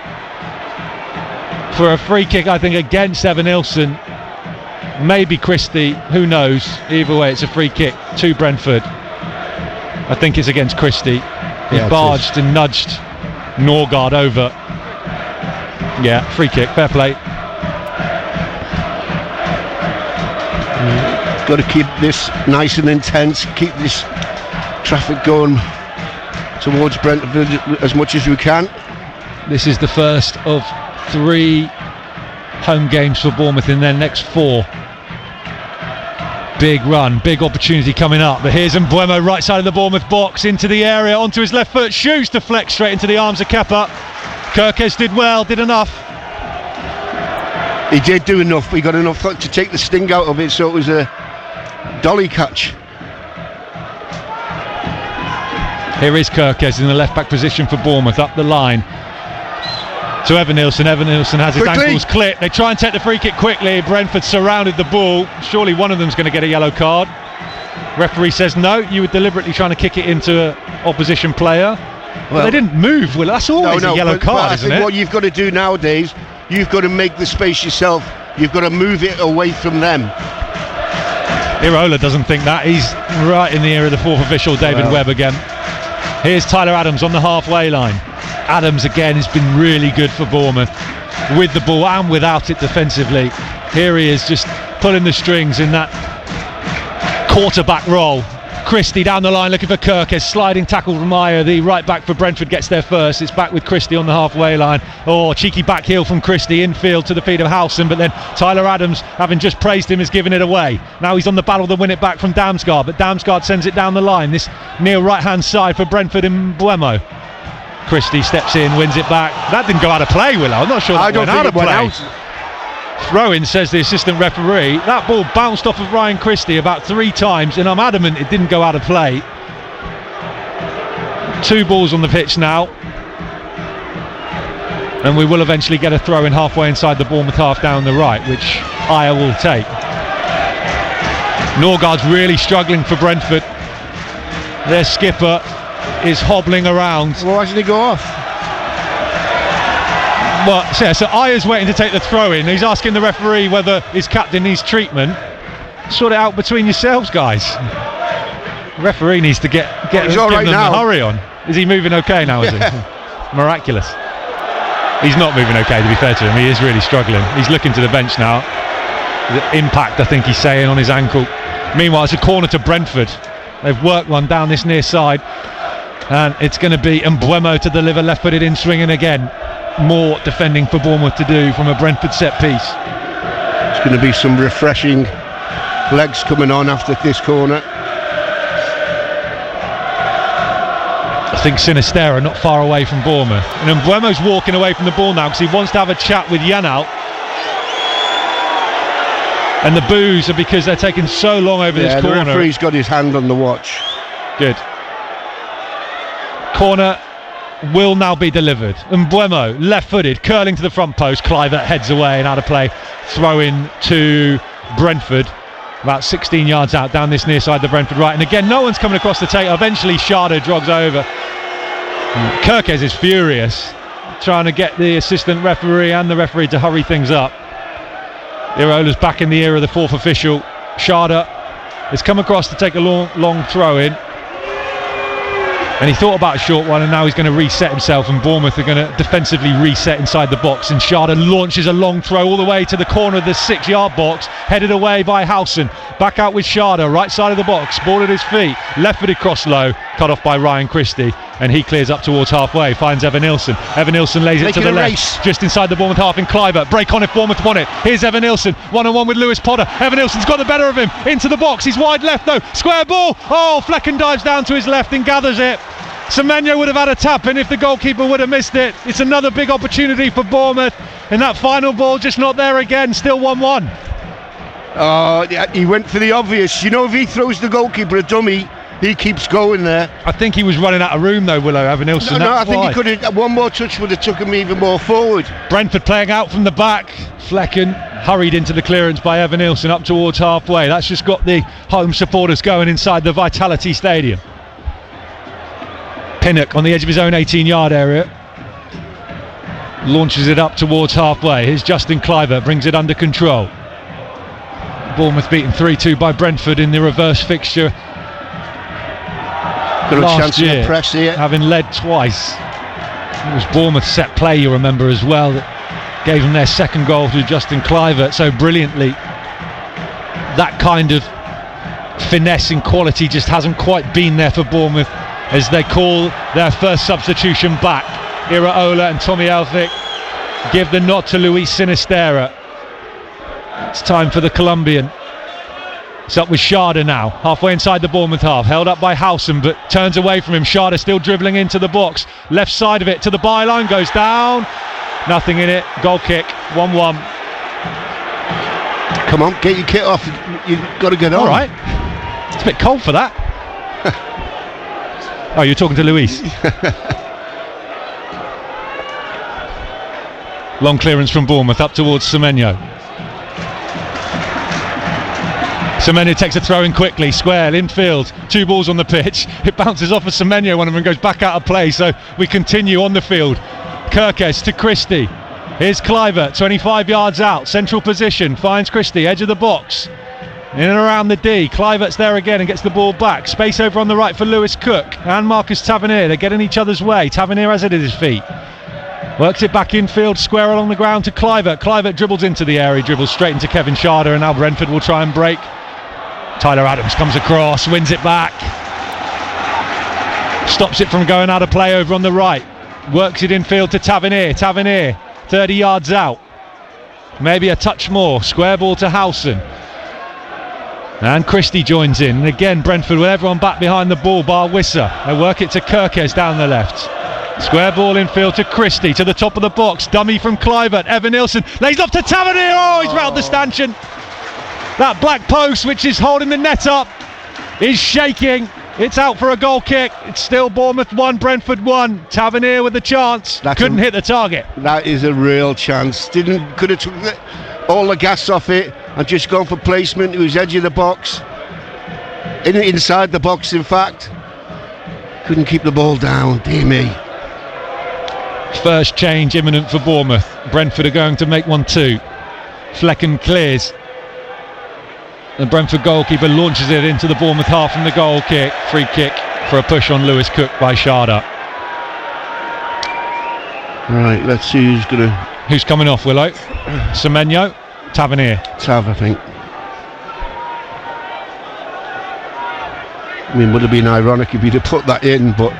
for a free kick, I think, against Evan Nilsson. Maybe Christie, who knows? Either way, it's a free kick to Brentford. I think it's against Christie. He barged and nudged Norgard over. Yeah, free kick, fair play. Got to keep this nice and intense, keep this traffic going towards Brentford as much as we can. This is the first of 3 home games for Bournemouth in their next 4. Big run, big opportunity coming up. But here's Mbeumo, right side of the Bournemouth box, into the area, onto his left foot, shoots, deflects straight into the arms of Kepa. Kirkes did well, did enough. He did do enough. He got enough to take the sting out of it, so it was a dolly catch. Here is Kirkes in the left back position for Bournemouth, up the line to Evan Nilsson. Evan Nilsson has his ankles clipped. They try and take the free kick quickly. Brentford surrounded the ball. Surely one of them's going to get a yellow card. Referee says no, you were deliberately trying to kick it into an opposition player. Well, they didn't move, Will. That's always a yellow card, isn't it? What you've got to do nowadays, you've got to make the space yourself. You've got to move it away from them. Irola doesn't think that. He's right in the ear of the 4th official, David Webb again. Here's Tyler Adams on the halfway line. Adams again has been really good for Bournemouth, with the ball and without it defensively. Here he is, just pulling the strings in that quarterback role. Christie down the line looking for Kirkes, sliding tackle from Meyer. The right back for Brentford gets there first. It's back with Christie on the halfway line. Oh, cheeky back heel from Christie, infield to the feet of Howson, but then Tyler Adams, having just praised him, has given it away. Now he's on the battle to win it back from Damsgaard, but Damsgaard sends it down the line. This near right hand side for Brentford in Mbeumo. Christie steps in, wins it back. That didn't go out of play, Willow. I'm not sure that went out of play. Throw-in, says the assistant referee. That ball bounced off of Ryan Christie about 3 times, and I'm adamant it didn't go out of play. 2 balls on the pitch now, and we will eventually get a throw-in halfway inside the Bournemouth half down the right, which Aya will take. Norgard's really struggling for Brentford. Their skipper is hobbling around. Well, why didn't he go off? Well, so Aya's waiting to take the throw in. He's asking the referee whether his captain needs treatment. Sort it out between yourselves, guys. The referee needs to give them a hurry on. Is he moving okay now, is he? Miraculous. He's not moving okay, to be fair to him. He is really struggling. He's looking to the bench now. The impact, I think he's saying, on his ankle. Meanwhile, it's a corner to Brentford. They've worked one down this near side, and it's going to be Mbeumo to deliver, left-footed in, swinging again. More defending for Bournemouth to do from a Brentford set piece. It's going to be some refreshing legs coming on after this corner. think Sinistera not far away from Bournemouth. And Mbeumo's walking away from the ball now because he wants to have a chat with Yanal. And the boos are because they're taking so long over this corner. The referee's got his hand on the watch. Good. Corner will now be delivered. Mbeumo, left-footed, curling to the front post. Kluivert heads away and out of play. Throw in to Brentford. About 16 yards out down this near side, the Brentford right. And again, no one's coming across the tape. Eventually, Sharda jogs over. Kirkes is furious, trying to get the assistant referee and the referee to hurry things up. Irola's back in the ear of the fourth official. Sharda has come across to take a long throw in. And he thought about a short one, and now he's going to reset himself, and Bournemouth are going to defensively reset inside the box, and Sharda launches a long throw all the way to the corner of the 6-yard box, headed away by Howson. Back out with Sharda, right side of the box, ball at his feet, left-footed cross low, cut off by Ryan Christie, and he clears up towards halfway, finds Evan Nilsson. Evan Nilsson lays it to the left, just inside the Bournemouth half in Kluivert. Break on if Bournemouth want it. Here's Evan Nilsson, one-on-one with Lewis Potter. Evan Nilsson's got the better of him, into the box, he's wide left though, square ball. Oh, Flecken dives down to his left and gathers it. Semenyo would have had a tap in if the goalkeeper would have missed it. It's another big opportunity for Bournemouth, and that final ball just not there again. Still 1-1. He went for the obvious. You know, if he throws the goalkeeper a dummy, he keeps going there. I think he was running out of room though, Willow, Evan Nilsson. No, I think he could have. One more touch would have took him even more forward. Brentford playing out from the back. Flecken hurried into the clearance by Evan Nilsson up towards halfway. That's just got the home supporters going inside the Vitality Stadium. Pinnock on the edge of his own 18-yard area, launches it up towards halfway. Here's Justin Kluivert, brings it under control. Bournemouth beaten 3-2 by Brentford in the reverse fixture last year, press here, having led twice. It was Bournemouth's set play, you remember, as well, that gave them their second goal through Justin Kluivert so brilliantly. That kind of finesse and quality just hasn't quite been there for Bournemouth as they call their first substitution back. Iraola and Tommy Elphick give the nod to Luis Sinistera. It's time for the Colombian. It's up with Sharda now, halfway inside the Bournemouth half, held up by Howson but turns away from him. Sharda still dribbling into the box, left side of it to the byline, goes down, nothing in it, goal kick, 1-1. Come on, get your kit off, you've got to get on. Alright, it's a bit cold for that. Oh, you're talking to Luis. Long clearance from Bournemouth up towards Semenyo. Semenyo takes a throw in quickly, square, infield, 2 balls on the pitch. It bounces off of Semenyo, one of them goes back out of play, so we continue on the field. Kirkes to Christie. Here's Kluivert, 25 yards out, central position, finds Christie, edge of the box. In and around the D, Kluivert's there again and gets the ball back. Space over on the right for Lewis Cook and Marcus Tavernier. They're getting each other's way. Tavernier has it at his feet. Works it back infield, square along the ground to Kluivert. Kluivert dribbles into the area, dribbles straight into Kevin Sharda, and now Brentford will try and break. Tyler Adams comes across, wins it back. Stops it from going out of play over on the right. Works it infield to Tavernier. Tavernier, 30 yards out. Maybe a touch more. Square ball to Howson. And Christie joins in, and again Brentford with everyone back behind the ball bar Wissa. They work it to Kirkes down the left. Square ball infield to Christie, to the top of the box, dummy from Kluivert. Evan Nilsson lays off to Tavernier. Oh, he's rattled the stanchion. That black post which is holding the net up is shaking. It's out for a goal kick. It's still Bournemouth 1, Brentford 1. Tavernier with the chance, couldn't hit the target. That is a real chance. Could have took all the gas off it and just gone for placement. It was edge of the box, inside the box in fact. Couldn't keep the ball down, dear me. First change imminent for Bournemouth. Brentford are going to make 1-2. Flecken clears. The Brentford goalkeeper launches it into the Bournemouth half from the goal kick. Free kick for a push on Lewis Cook by Sharda. Right, let's see who's coming off, Willow. Semenyo, Tavernier. Tav, I think. I mean, would have been ironic if he'd have put that in, but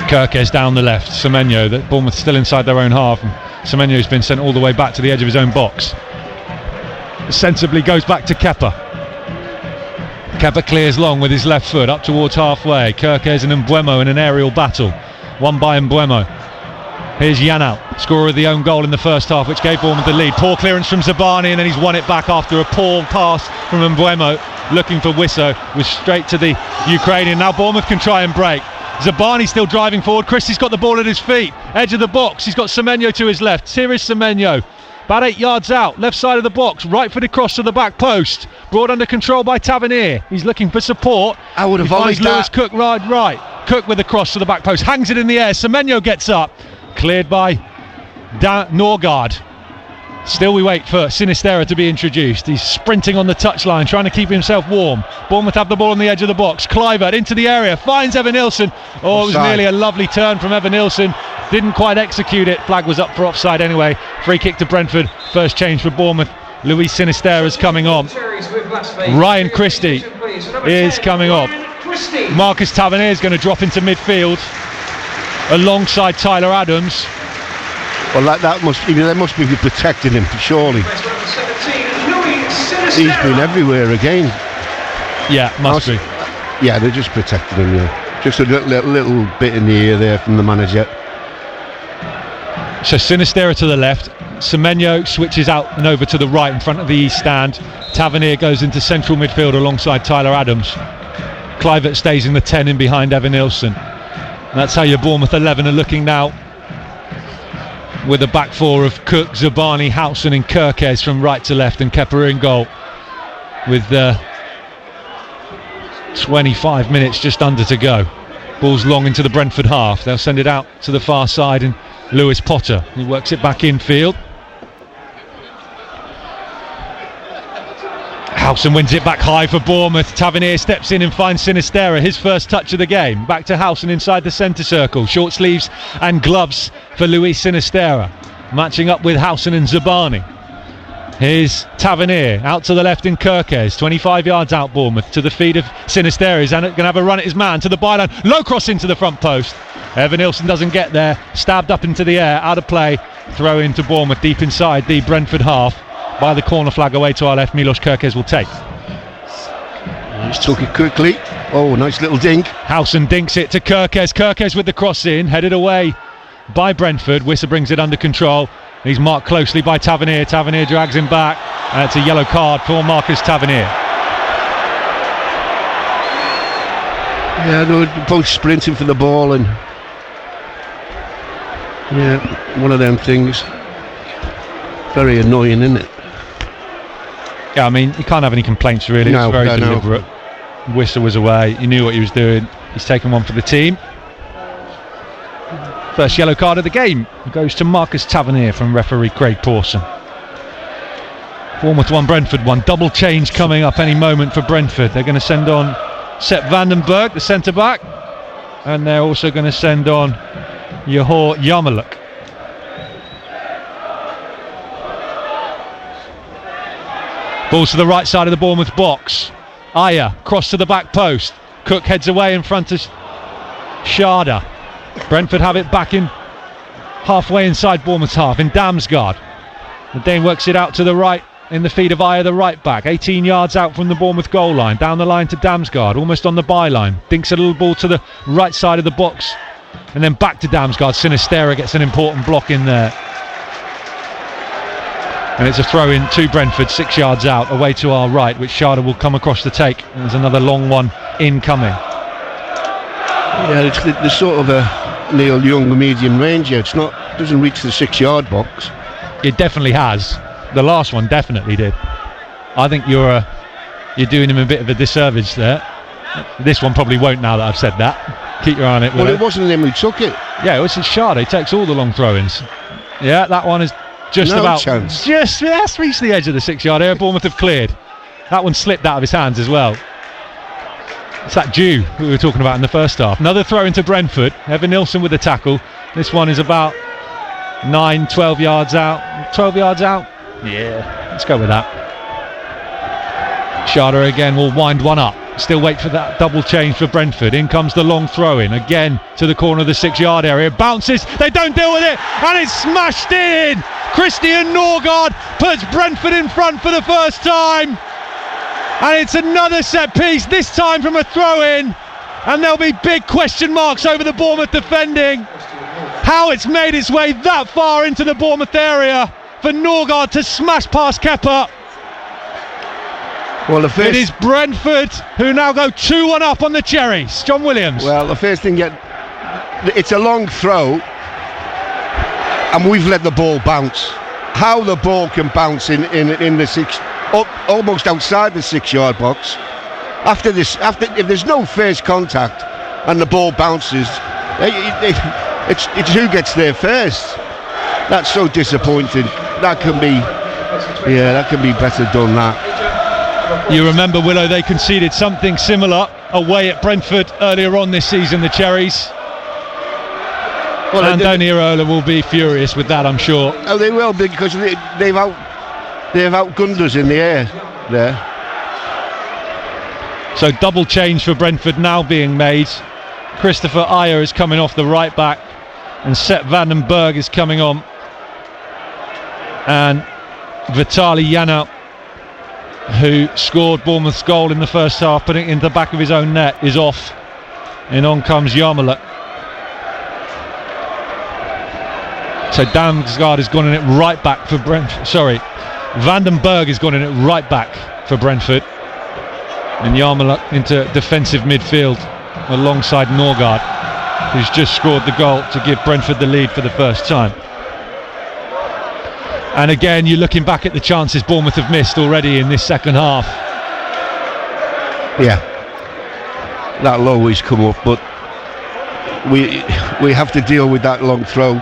Kirkes down the left. Semenyo, that Bournemouth still inside their own half, and Semenyo's been sent all the way back to the edge of his own box. Sensibly goes back to Kepa. Kepa clears long with his left foot up towards halfway. Kirkes and Mbeumo in an aerial battle, won by Mbeumo. Here's Yanal, scorer of the own goal in the first half, which gave Bournemouth the lead. Poor clearance from Zabani, and then he's won it back after a poor pass from Mbeumo, looking for Wisso, was straight to the Ukrainian. Now Bournemouth can try and break. Zabani still driving forward. Christie's got the ball at his feet, edge of the box. He's got Semenyo to his left. Here is Semenyo, about 8 yards out, left side of the box, right footed cross to the back post, brought under control by Tavernier. He's looking for support. I would have volleyed that. Lewis Cook right. Cook with the cross to the back post, hangs it in the air. Semenyo gets up, cleared by Norgard. Still we wait for Sinistera to be introduced. He's sprinting on the touchline, trying to keep himself warm. Bournemouth have the ball on the edge of the box. Kluivert into the area, finds Evanilson. Oh, it was nearly a lovely turn from Evanilson. Didn't quite execute it. Flag was up for offside anyway. Free kick to Brentford. First change for Bournemouth. Luis Sinistera's coming on. Ryan Christie is coming on. Marcus Tavernier is going to drop into midfield alongside Tyler Adams. Well, they must be protecting him, surely. He's been everywhere again. Yeah, must be. Yeah, they're just protecting him, yeah. Just a little bit in the ear there from the manager. So Sinistera to the left. Semenyo switches out and over to the right in front of the east stand. Tavernier goes into central midfield alongside Tyler Adams. Kluivert stays in the 10 in behind Evanilson. That's how your Bournemouth 11 are looking now, with a back four of Cook, Zabani, Housen and Kirkes from right to left, and Kepa in goal with 25 minutes just under to go. Ball's long into the Brentford half. They'll send it out to the far side, and Lewis Potter, he works it back infield. Housen wins it back high for Bournemouth. Tavernier steps in and finds Sinistera, his first touch of the game. Back to Housen inside the centre circle. Short sleeves and gloves for Luis Sinistera, matching up with Housen and Zabani. Here's Tavernier out to the left in Kirkes, 25 yards out Bournemouth, to the feet of Sinistera. He's going to have a run at his man to the byline. Low cross into the front post. Evanilson doesn't get there. Stabbed up into the air, out of play. Throw into Bournemouth deep inside the Brentford half. By the corner flag away to our left, Milos Kirkes will take. Just took it quickly. Oh, nice little dink. Housen dinks it to Kirkes. Kirkes with the cross in, headed away by Brentford. Wisser brings it under control. He's marked closely by Tavernier. Tavernier drags him back. And it's a yellow card for Marcus Tavernier. Yeah, they were both sprinting for the ball, and yeah, one of them things. Very annoying, isn't it? Yeah, I mean, you can't have any complaints really. No, it's very no. deliberate. Wisser was away. He knew what he was doing. He's taken one for the team. First yellow card of the game goes to Marcus Tavernier from referee Craig Pawson. Bournemouth 1, Brentford 1. Double change coming up any moment for Brentford. They're going to send on Sepp Vandenberg, the centre back, and they're also going to send on Yahor Yarmouk. Balls to the right side of the Bournemouth box. Aya, cross to the back post. Cook heads away in front of Sharda. Brentford have it back in halfway inside Bournemouth's half in Damsgaard. The Dane works it out to the right in the feet of Aya, the right back. 18 yards out from the Bournemouth goal line. Down the line to Damsgaard, almost on the byline. Dinks a little ball to the right side of the box. And then back to Damsgaard. Sinistera gets an important block in there. And it's a throw in to Brentford, 6 yards out, away to our right, which Sharda will come across to take. And there's another long one incoming. Yeah, it's the sort of a Neil Young medium range here. It's not, doesn't reach the 6 yard box. It definitely has. The last one definitely did. I think you're doing him a bit of a disservice there. This one probably won't, now that I've said that. Keep your eye on it. Well, it wasn't him who took it. Yeah, it was Sharda. He takes all the long throw-ins. Yeah, that one is just no about chance. Just reached the edge of the 6 yard area. Bournemouth have cleared. That one slipped out of his hands as well. It's that Jew who we were talking about in the first half. Another throw into Brentford. Evanilson with the tackle. This one is about 12 yards out. 12 yards out? Yeah, let's go with that. Sharda again will wind one up. Still wait for that double change for Brentford. In comes the long throw in again to the corner of the 6 yard area. It bounces, they don't deal with it, and it's smashed in. Christian Norgard puts Brentford in front for the first time. And it's another set piece, this time from a throw-in. And there'll be big question marks over the Bournemouth defending. How it's made its way that far into the Bournemouth area for Norgard to smash past Kepa. Well, it is Brentford who now go 2-1 up on the Cherries. John Williams. Well, the first thing, it's a long throw, and we've let the ball bounce. How the ball can bounce in the six, almost outside the 6-yard box. After if there's no first contact and the ball bounces, it's who gets there first. That's so disappointing. That can be better done. That. You remember, Willow, they conceded something similar away at Brentford earlier on this season, the Cherries. Well, Andoni Iraola will be furious with that, I'm sure. Oh, they will, because they've outgunned us in the air there. So double change for Brentford now being made. Christopher Ayer is coming off the right back, and Sepp van den Berg is coming on. And Vitaly Janelt, who scored Bournemouth's goal in the first half, putting it into the back of his own net, is off. And on comes Yarmola. So Damsgaard has gone in it right back for Brentford. Sorry, Van den Berg has gone in it right back for Brentford. And Yarmola into defensive midfield alongside Norgard, who's just scored the goal to give Brentford the lead for the first time. And again, you're looking back at the chances Bournemouth have missed already in this second half. Yeah, that'll always come up, but we have to deal with that long throw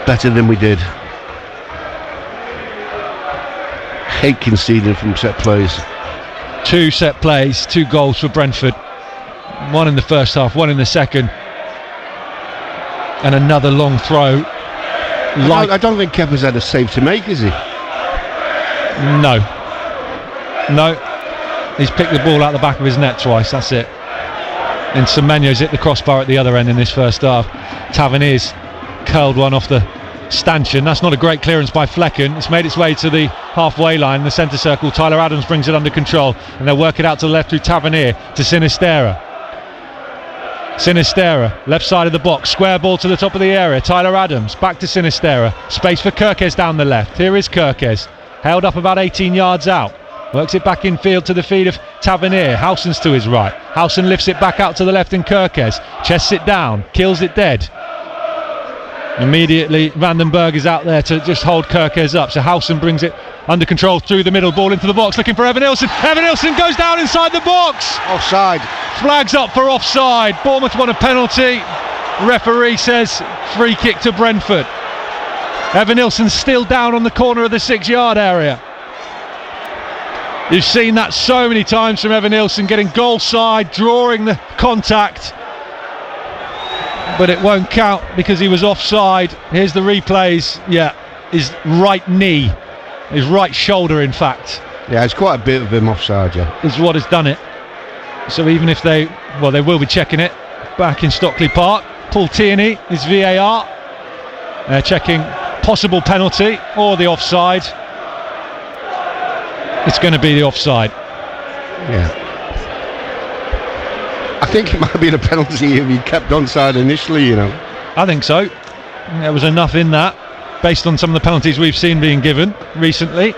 better than we did. Hate conceding from set plays. 2 set plays, 2 goals for Brentford. 1 in the first half, 1 in the second. And another long throw. I don't think Kepa's had a save to make, is he? No. He's picked the ball out the back of his net twice, that's it. And Semenyo's hit the crossbar at the other end in this first half. Tavernier's curled one off the stanchion. That's not a great clearance by Flecken. It's made its way to the halfway line, the centre circle. Tyler Adams brings it under control, and they'll work it out to the left through Tavernier to Sinisterra. Left side of the box, square ball to the top of the area. Tyler Adams back to Sinisterra. Space for Kirkes down the left. Here is Kirkes, held up about 18 yards out. Works it back in field to the feet of Tavernier. Howson's to his right. Howson lifts it back out to the left, and Kirkes chests it down, kills it dead. Immediately Van den Berg is out there to just hold Kirkes up, so Howson brings it under control through the middle, ball into the box, looking for Evan Nilsson. Evan Nilsson goes down inside the box. Offside. Flags up for offside. Bournemouth won a penalty. Referee says free kick to Brentford. Evan Nilsson still down on the corner of the 6-yard area. You've seen that so many times from Evan Nilsson, getting goal side, drawing the contact. But it won't count because he was offside. Here's the replays. Yeah, his right knee, his right shoulder, in fact. Yeah, it's quite a bit of him offside, yeah. Is what has done it. So even if they will be checking it back in Stockley Park. Paul Tierney is VAR. They're checking possible penalty or the offside. It's going to be the offside. Yeah. I think it might have been a penalty if he kept onside initially, you know. I think so. There was enough in that, based on some of the penalties we've seen being given recently.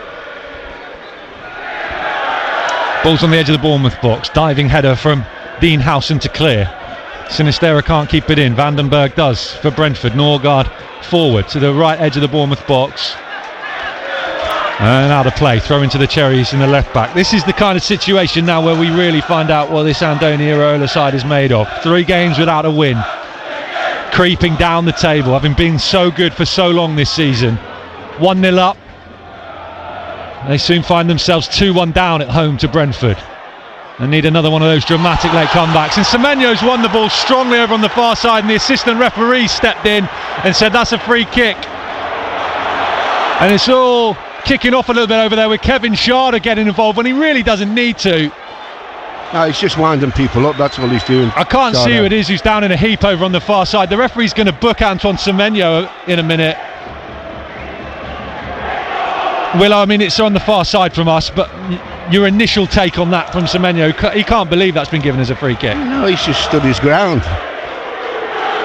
Ball's on the edge of the Bournemouth box. Diving header from Dean Howson to clear. Sinisterra can't keep it in. Van den Berg does for Brentford. Norgard forward to the right edge of the Bournemouth box. And out of play, throw into the Cherries in the left back. This is the kind of situation now where we really find out what this Andoni Iraola side is made of. 3 games without a win, creeping down the table, having been so good for so long this season. 1-0 up. They soon find themselves 2-1 down at home to Brentford. They need another one of those dramatic late comebacks. And Semenyo's won the ball strongly over on the far side, and the assistant referee stepped in and said that's a free kick. And it's all kicking off a little bit over there with Kevin Schade getting involved when he really doesn't need to. No, he's just winding people up, that's all he's doing. I can't see who it is who's down in a heap over on the far side. The referee's going to book Antoine Semenyo in a minute. Well, I mean, it's on the far side from us, but your initial take on that from Semenyo? He can't believe that's been given as a free kick. No, he's just stood his ground,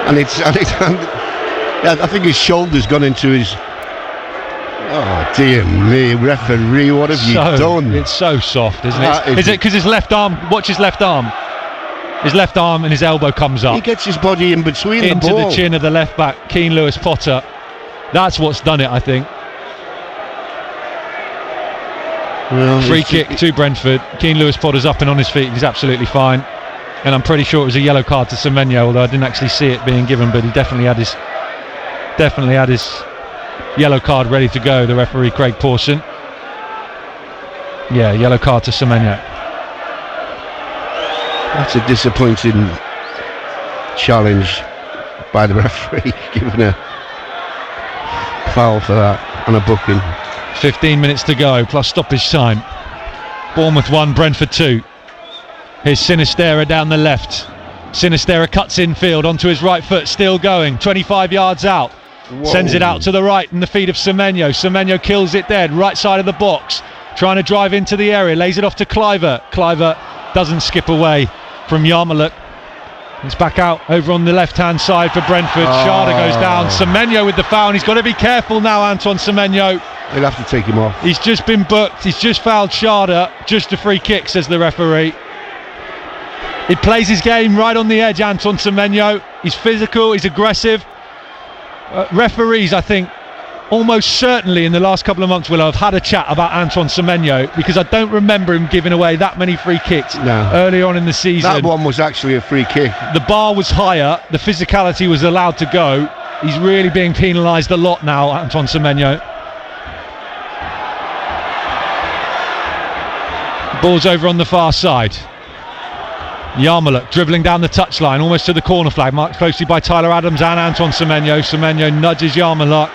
and I think his shoulder's gone into his. Oh dear me, referee, what have you done? It's so soft, isn't it? Is it because his left arm? Watch his left arm. His left arm and his elbow comes up. He gets his body in between into the ball. The chin of the left back, Keane Lewis Potter. That's what's done it, I think. Well, free kick to Brentford. Keane Lewis Potter's up and on his feet. He's absolutely fine. And I'm pretty sure it was a yellow card to Semenyo, although I didn't actually see it being given, but he definitely had his yellow card ready to go, the referee Craig Pawson. Yeah, yellow card to Semenyo. That's a disappointing challenge by the referee, giving a foul for that and a booking. 15 minutes to go plus stoppage time. Bournemouth 1, Brentford 2. Here's Sinistera down the left. Sinistera cuts infield onto his right foot, still going, 25 yards out. Whoa. Sends it out to the right in the feet of Semenyo. Semenyo kills it dead, right side of the box, trying to drive into the area, lays it off to Kluivert. Kluivert doesn't skip away from Yarmoliuk. It's back out over on the left hand side for Brentford. Sharda goes down. Semenyo with the foul, and he's got to be careful now, Antoine Semenyo. They'll have to take him off. He's just been booked. He's just fouled Sharda. Just a free kick, says the referee. He plays his game right on the edge, Antoine Semenyo. He's physical, he's aggressive. Referees, I think, almost certainly in the last couple of months will have had a chat about Antoine Semenyo, because I don't remember him giving away that many free kicks early on in the season. That one was actually a free kick. The bar was higher, the physicality was allowed to go. He's really being penalised a lot now, Antoine Semenyo. Ball's over on the far side. Yarmoliuk dribbling down the touchline, almost to the corner flag, marked closely by Tyler Adams and Antoine Semenyo. Semenyo nudges Yarmoliuk,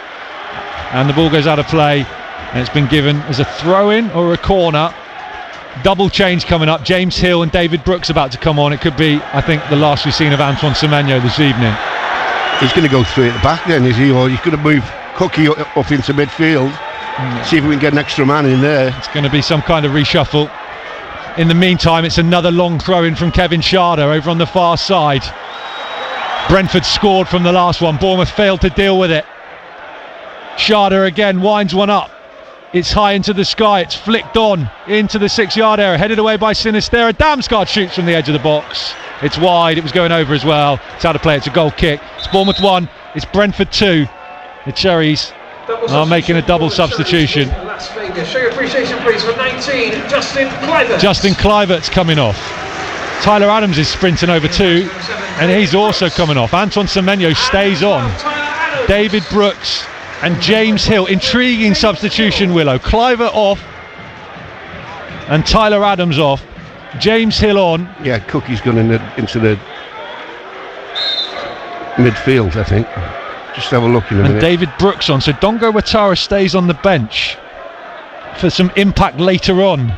and the ball goes out of play, and it's been given as a throw-in or a corner. Double change coming up. James Hill and David Brooks about to come on. It could be, I think, the last we've seen of Antoine Semenyo this evening. He's going to go straight at the back then, is he? Or he's going to move Cookie up into midfield, see if we can get an extra man in there. It's going to be some kind of reshuffle. In the meantime, it's another long throw-in from Kevin Sharda over on the far side. Brentford scored from the last one. Bournemouth failed to deal with it. Sharda again winds one up. It's high into the sky. It's flicked on into the 6-yard area. Headed away by Sinistera. Damsgaard shoots from the edge of the box. It's wide. It was going over as well. It's out of play. It's a goal kick. It's Bournemouth 1. It's Brentford 2. The Cherries are making a double substitution. Show your appreciation, please, for 19, Justin Kluivert. Justin Kluivert's coming off. Tyler Adams is sprinting over too, and he's also coming off. Antoine Semenyo stays on. David Brooks and James Hill. Intriguing substitution, Willow. Kluivert off and Tyler Adams off. James Hill on. Yeah, Cookie's gone into the midfield, I think. Just have a look in a minute. And David Brooks on. So Dongo Watara stays on the bench for some impact later on.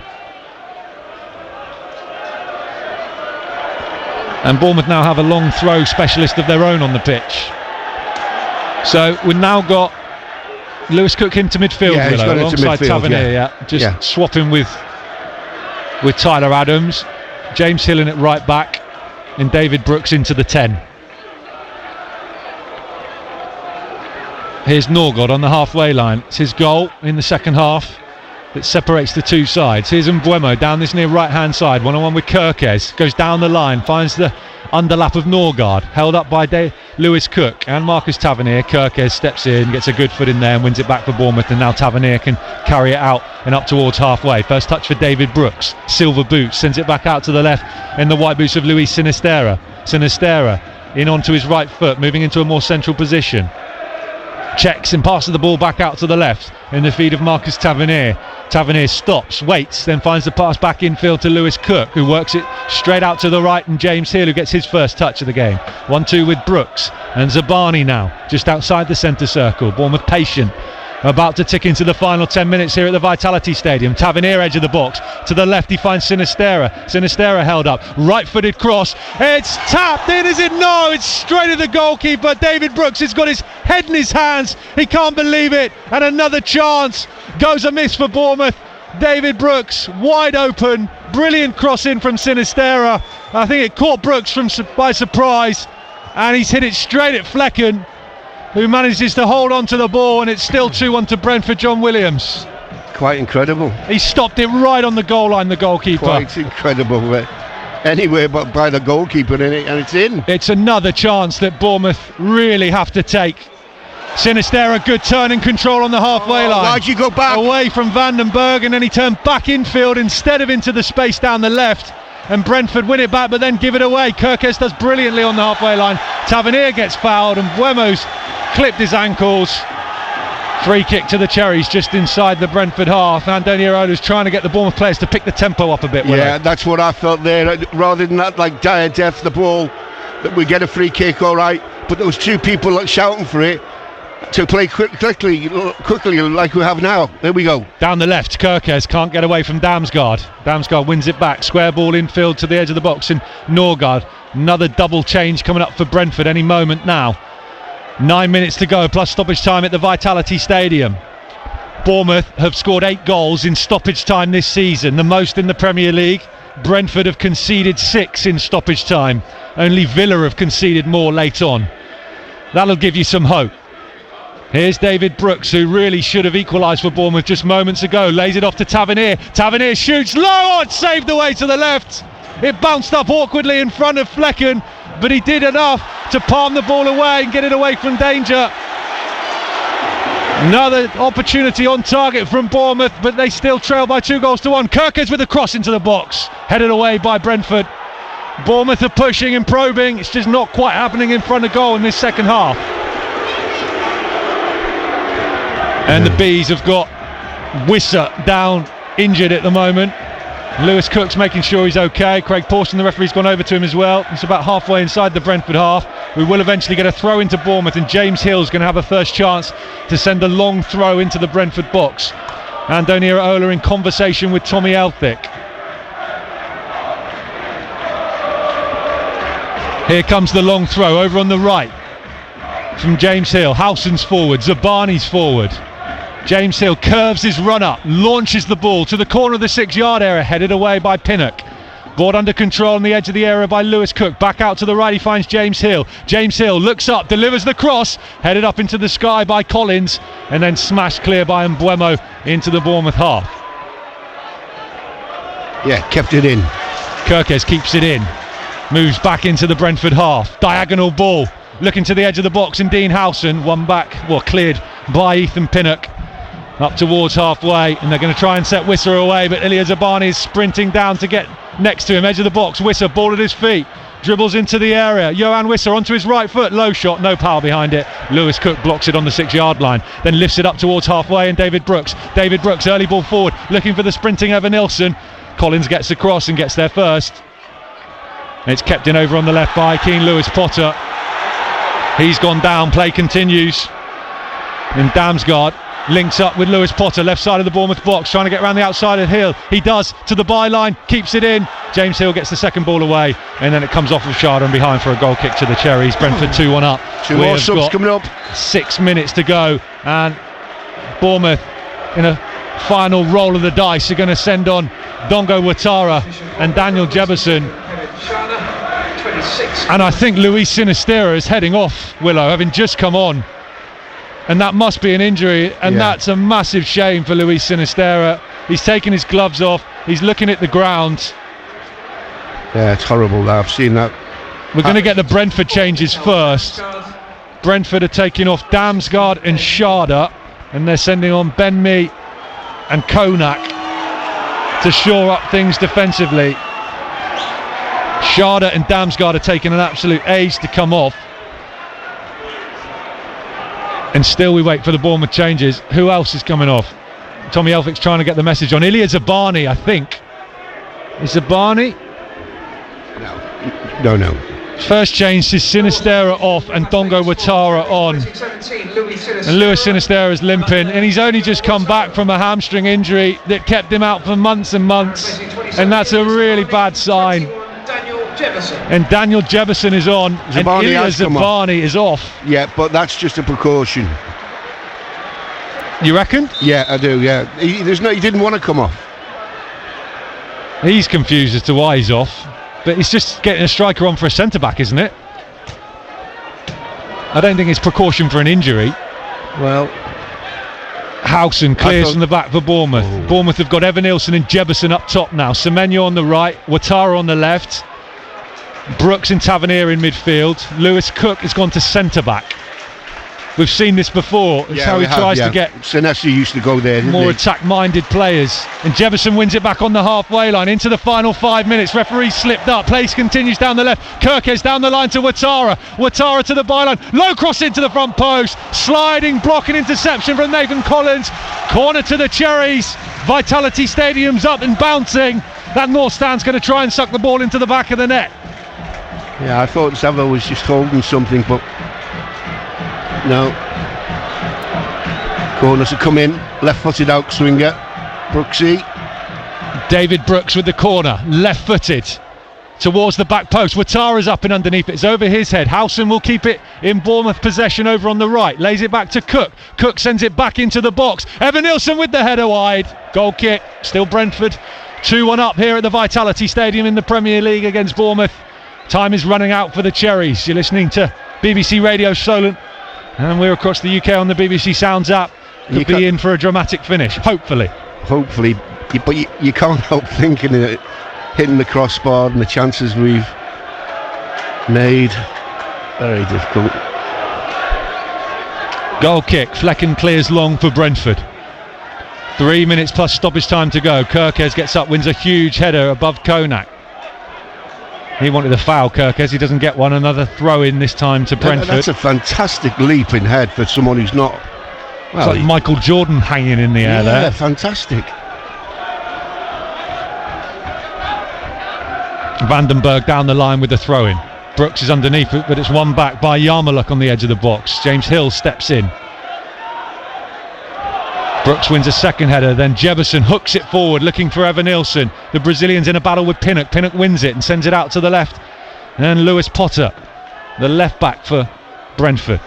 And Bournemouth now have a long throw specialist of their own on the pitch. So we've now got Lewis Cook into midfield, alongside Tavernier, just swapping with Tyler Adams. James Hill in at right back, and David Brooks into the 10. Here's Norgod on the halfway line. It's his goal in the second half that separates the two sides. Here's Mbeumo down this near right hand side, one-on-one with Kirkes, goes down the line, finds the underlap of Norgard, held up by Lewis Cook and Marcus Tavernier. Kirkes steps in, gets a good foot in there and wins it back for Bournemouth, and now Tavernier can carry it out and up towards halfway. First touch for David Brooks, silver boots, sends it back out to the left in the white boots of Luis Sinistera. Sinistera in onto his right foot, moving into a more central position. Checks and passes the ball back out to the left in the feed of Marcus Tavernier. Tavernier stops, waits, then finds the pass back infield to Lewis Cook, who works it straight out to the right, and James Hill, who gets his first touch of the game. 1-2 with Brooks and Zabani now just outside the centre circle. Bournemouth patient, about to tick into the final 10 minutes here at the Vitality Stadium. Tavernier edge of the box, to the left he finds Sinistera. Sinistera held up, right-footed cross, it's tapped in, is it? No, it's straight at the goalkeeper. David Brooks has got his head in his hands, he can't believe it, and another chance goes amiss for Bournemouth. David Brooks, wide open, brilliant cross in from Sinisterra. I think it caught Brooks by surprise, and he's hit it straight at Flecken, who manages to hold on to the ball, and it's still 2-1 to Brentford. John Williams. Quite incredible. He stopped it right on the goal line, the goalkeeper. Quite incredible. Anywhere but by the goalkeeper, and it's in. It's another chance that Bournemouth really have to take. Sinisterra, good turn and control on the halfway line. Why'd you go back? Away from Vandenberg, and then he turned back infield instead of into the space down the left, and Brentford win it back but then give it away. Kirkes does brilliantly on the halfway line. Tavernier gets fouled, and Buemo's clipped his ankles. Free kick to the Cherries just inside the Brentford half. Andoni Iraola's trying to get the Bournemouth players to pick the tempo up a bit. Yeah, that's what I felt there. Rather than that, like dire death, the ball, that we get a free kick, all right, but there was two people shouting for it to play quickly like we have now. There we go. Down the left, Kirkes can't get away from Damsgaard. Damsgaard wins it back. Square ball infield to the edge of the box, and Norgard. Another double change coming up for Brentford any moment now. 9 minutes to go, plus stoppage time at the Vitality Stadium. Bournemouth have scored 8 goals in stoppage time this season, the most in the Premier League. Brentford have conceded 6 in stoppage time. Only Villa have conceded more late on. That'll give you some hope. Here's David Brooks, who really should have equalised for Bournemouth just moments ago. Lays it off to Tavernier. Tavernier shoots low. Oh, it's saved away to the left. It bounced up awkwardly in front of Flecken, but he did enough to palm the ball away and get it away from danger. Another opportunity on target from Bournemouth, but they still trail by 2-1. Kirkes with a cross into the box, headed away by Brentford. Bournemouth are pushing and probing. It's just not quite happening in front of goal in this second half. And the Bees have got Wisser down, injured at the moment. Lewis Cook's making sure he's okay. Craig Pawson, the referee's gone over to him as well. It's about halfway inside the Brentford half. We will eventually get a throw into Bournemouth, and James Hill's going to have a first chance to send a long throw into the Brentford box. Andoni Iraola in conversation with Tommy Elphick. Here comes the long throw over on the right from James Hill. Howson's forward, Zabani's forward. James Hill curves his run up, launches the ball to the corner of the 6-yard area, headed away by Pinnock. Brought under control on the edge of the area by Lewis Cook. Back out to the right, he finds James Hill. James Hill looks up, delivers the cross, headed up into the sky by Collins, and then smashed clear by Mbeumo into the Bournemouth half. Yeah, kept it in. Kirkes keeps it in, moves back into the Brentford half. Diagonal ball, looking to the edge of the box, and Dean Howson, cleared by Ethan Pinnock. Up towards halfway, and they're going to try and set Wisser away, but Ilya Zabani is sprinting down to get next to him, edge of the box. Wisser, ball at his feet, dribbles into the area. Johan Wisser onto his right foot, low shot, no power behind it. Lewis Cook blocks it on the 6-yard line, then lifts it up towards halfway, and David Brooks, early ball forward, looking for the sprinting Evan Nilsson. Collins gets across and gets there first. And it's kept in over on the left by Keane Lewis-Potter. He's gone down, play continues. And Damsgaard links up with Lewis-Potter, left side of the Bournemouth box, trying to get around the outside of Hill. He does, to the byline, keeps it in. James Hill gets the second ball away, and then it comes off of Sharda and behind for a goal kick to the Cherries. Brentford 2-1 up. Two more subs coming up. 6 minutes to go, and Bournemouth, in a final roll of the dice, are going to send on Dongo Ouattara and Daniel Jefferson. And I think Luis Sinisterra is heading off, Willow, having just come on. And that must be an injury, and that's a massive shame for Luis Sinisterra. He's taking his gloves off, he's looking at the ground. Yeah, it's horrible. I've seen that. We're going to get the Brentford changes first. Brentford are taking off Damsgaard and Sharda, and they're sending on Ben Mee and Konak to shore up things defensively. Sharda and Damsgaard are taking an absolute age to come off. And still we wait for the Bournemouth changes. Who else is coming off? Tommy Elphick's trying to get the message on. Ilya Zabani, I think. Is Zabani? No. First change is Sinisterra off and Dongo Ouattara on. And Luis Sinisterra is limping, and he's only just come back from a hamstring injury that kept him out for months and months. And that's a really bad sign. And Daniel Jefferson is on, and Ilya Zabani is off. Yeah, but that's just a precaution. You reckon? Yeah, I do. Yeah, he didn't want to come off. He's confused as to why he's off, but he's just getting a striker on for a centre back, isn't it? I don't think it's precaution for an injury. Well, Howson clears from the back for Bournemouth. Bournemouth have got Evan Nilsson and Jefferson up top now. Semenyo on the right, Ouattara on the left, Brooks and Tavernier in midfield. Lewis Cook has gone to centre back. We've seen this before. It's how he tries to get Senesi used to go there, more attack-minded players. And Jefferson wins it back on the halfway line into the final 5 minutes. Referee slipped up. Place continues down the left. Kirkes down the line to Ouattara. Ouattara to the byline. Low cross into the front post. Sliding block and interception from Nathan Collins. Corner to the Cherries. Vitality Stadium's up and bouncing. That North Stand's going to try and suck the ball into the back of the net. Yeah, I thought Savo was just holding something, but no. Corners to come in, left-footed out swinger, Brooksy. David Brooks with the corner, left-footed towards the back post. Ouattara's up and underneath it. It's over his head. Howson will keep it in Bournemouth possession over on the right. Lays it back to Cook. Cook sends it back into the box. Evan Nilsson with the header wide. Goal kick. Still Brentford 2-1 up here at the Vitality Stadium in the Premier League against Bournemouth. Time is running out for the Cherries. You're listening to BBC Radio Solent, and we're across the UK on the BBC Sounds app. Could be in for a dramatic finish, hopefully. But you can't help thinking of hitting the crossbar and the chances we've made. Very difficult. Goal kick. Flecken clears long for Brentford. 3 minutes plus stoppage time to go. Kirkes gets up, wins a huge header above Konak. He wanted a foul, Kirkes. He doesn't get one. Another throw in this time to Brentford. That's a fantastic leap in head for someone who's not. Well, it's like Michael Jordan hanging in the air there. Yeah, fantastic. Vandenberg down the line with the throw in. Brooks is underneath it, but it's won back by Yarmuluk on the edge of the box. James Hill steps in. Brooks wins a second header, then Jefferson hooks it forward looking for Evan Nilsson. The Brazilian's in a battle with Pinnock. Pinnock wins it and sends it out to the left. And Lewis Potter, the left back for Brentford.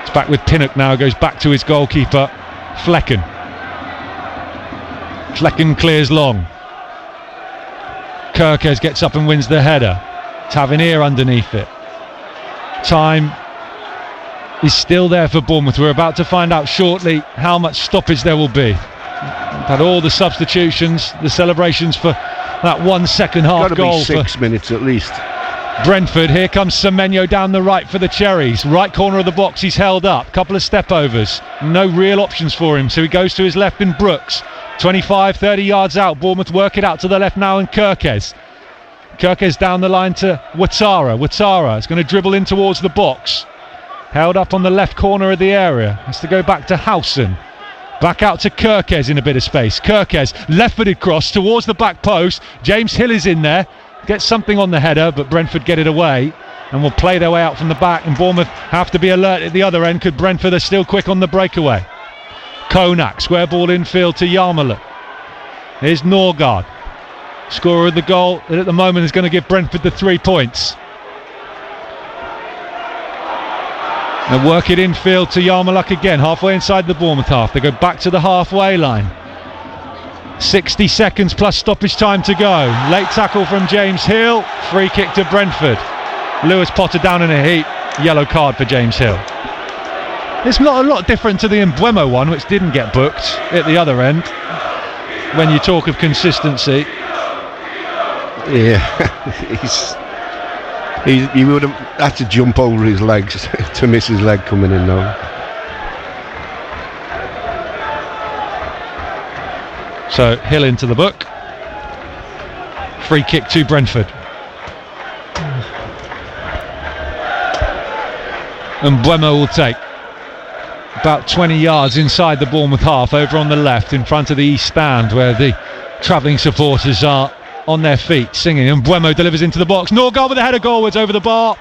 It's back with Pinnock now, goes back to his goalkeeper Flecken. Flecken clears long. Kirkes gets up and wins the header. Tavernier underneath it. Time is still there for Bournemouth. We're about to find out shortly how much stoppage there will be. We've had all the substitutions, the celebrations for that 1 second half goal. 6 minutes at least. Brentford. Here comes Semenyo down the right for the Cherries. Right corner of the box, he's held up. Couple of step overs. No real options for him, so he goes to his left in Brooks. 25, 30 yards out. Bournemouth work it out to the left now, and Kirkes down the line to Ouattara. Ouattara is going to dribble in towards the box. Held up on the left corner of the area. Has to go back to Howson. Back out to Kirkes in a bit of space. Kirkes, left-footed cross towards the back post. James Hill is in there. Gets something on the header, but Brentford get it away. And will play their way out from the back. And Bournemouth have to be alert at the other end, because Brentford are still quick on the breakaway. Konak, square ball infield to Yarmuluk. Here's Norgard. Scorer of the goal that at the moment is going to give Brentford the 3 points. They work it infield to Yarmuluk again, halfway inside the Bournemouth half. They go back to the halfway line. 60 seconds plus stoppage time to go. Late tackle from James Hill. Free kick to Brentford. Lewis Potter down in a heap. Yellow card for James Hill. It's not a lot different to the Mbuemo one, which didn't get booked at the other end. When you talk of consistency. Yeah, he would have had to jump over his legs to miss his leg coming in now. So Hill into the book. Free kick to Brentford. And Mbuemo will take about 20 yards inside the Bournemouth half, over on the left in front of the East Stand, where the travelling supporters are on their feet singing. And Mbuemo delivers into the box. Norgard with a header goalwards over the bar.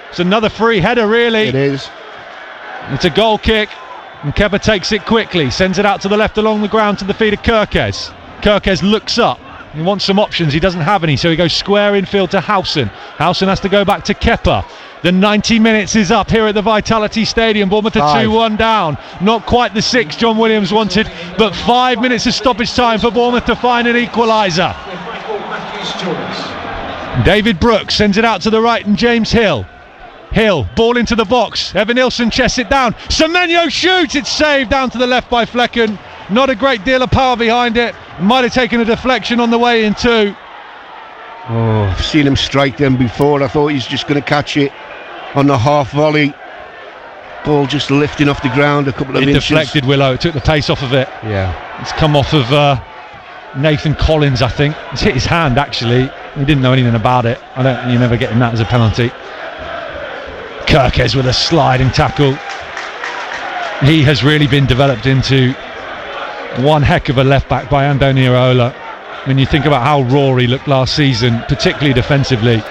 It's another free header, really. It is. It's a goal kick, and Kepa takes it quickly, sends it out to the left along the ground to the feet of Kirkes. Kirkes looks up, He wants some options, he doesn't have any, so he goes square infield to Howson. Howson has to go back to Kepa. The 90 minutes is up here at the Vitality Stadium. Bournemouth are 2-1 down. Not quite the 6 John Williams wanted, but 5 minutes of stoppage time for Bournemouth to find an equaliser. David Brooks sends it out to the right, and James Hill. Hill, ball into the box. Evan Nilsson chests it down. Semenyo shoots. It's saved down to the left by Flecken. Not a great deal of power behind it. Might have taken a deflection on the way in too. Oh, I've seen him strike them before. I thought he's just going to catch it on the half volley. Ball just lifting off the ground a couple of inches. It deflected, Willow. It took the pace off of it. Yeah. It's come off of Nathan Collins, I think. It's hit his hand, actually. He didn't know anything about it. You're never getting that as a penalty. Kirkes with a sliding tackle. He has really been developed into one heck of a left back by Andoni Iraola. When you think about how raw he looked last season, particularly defensively,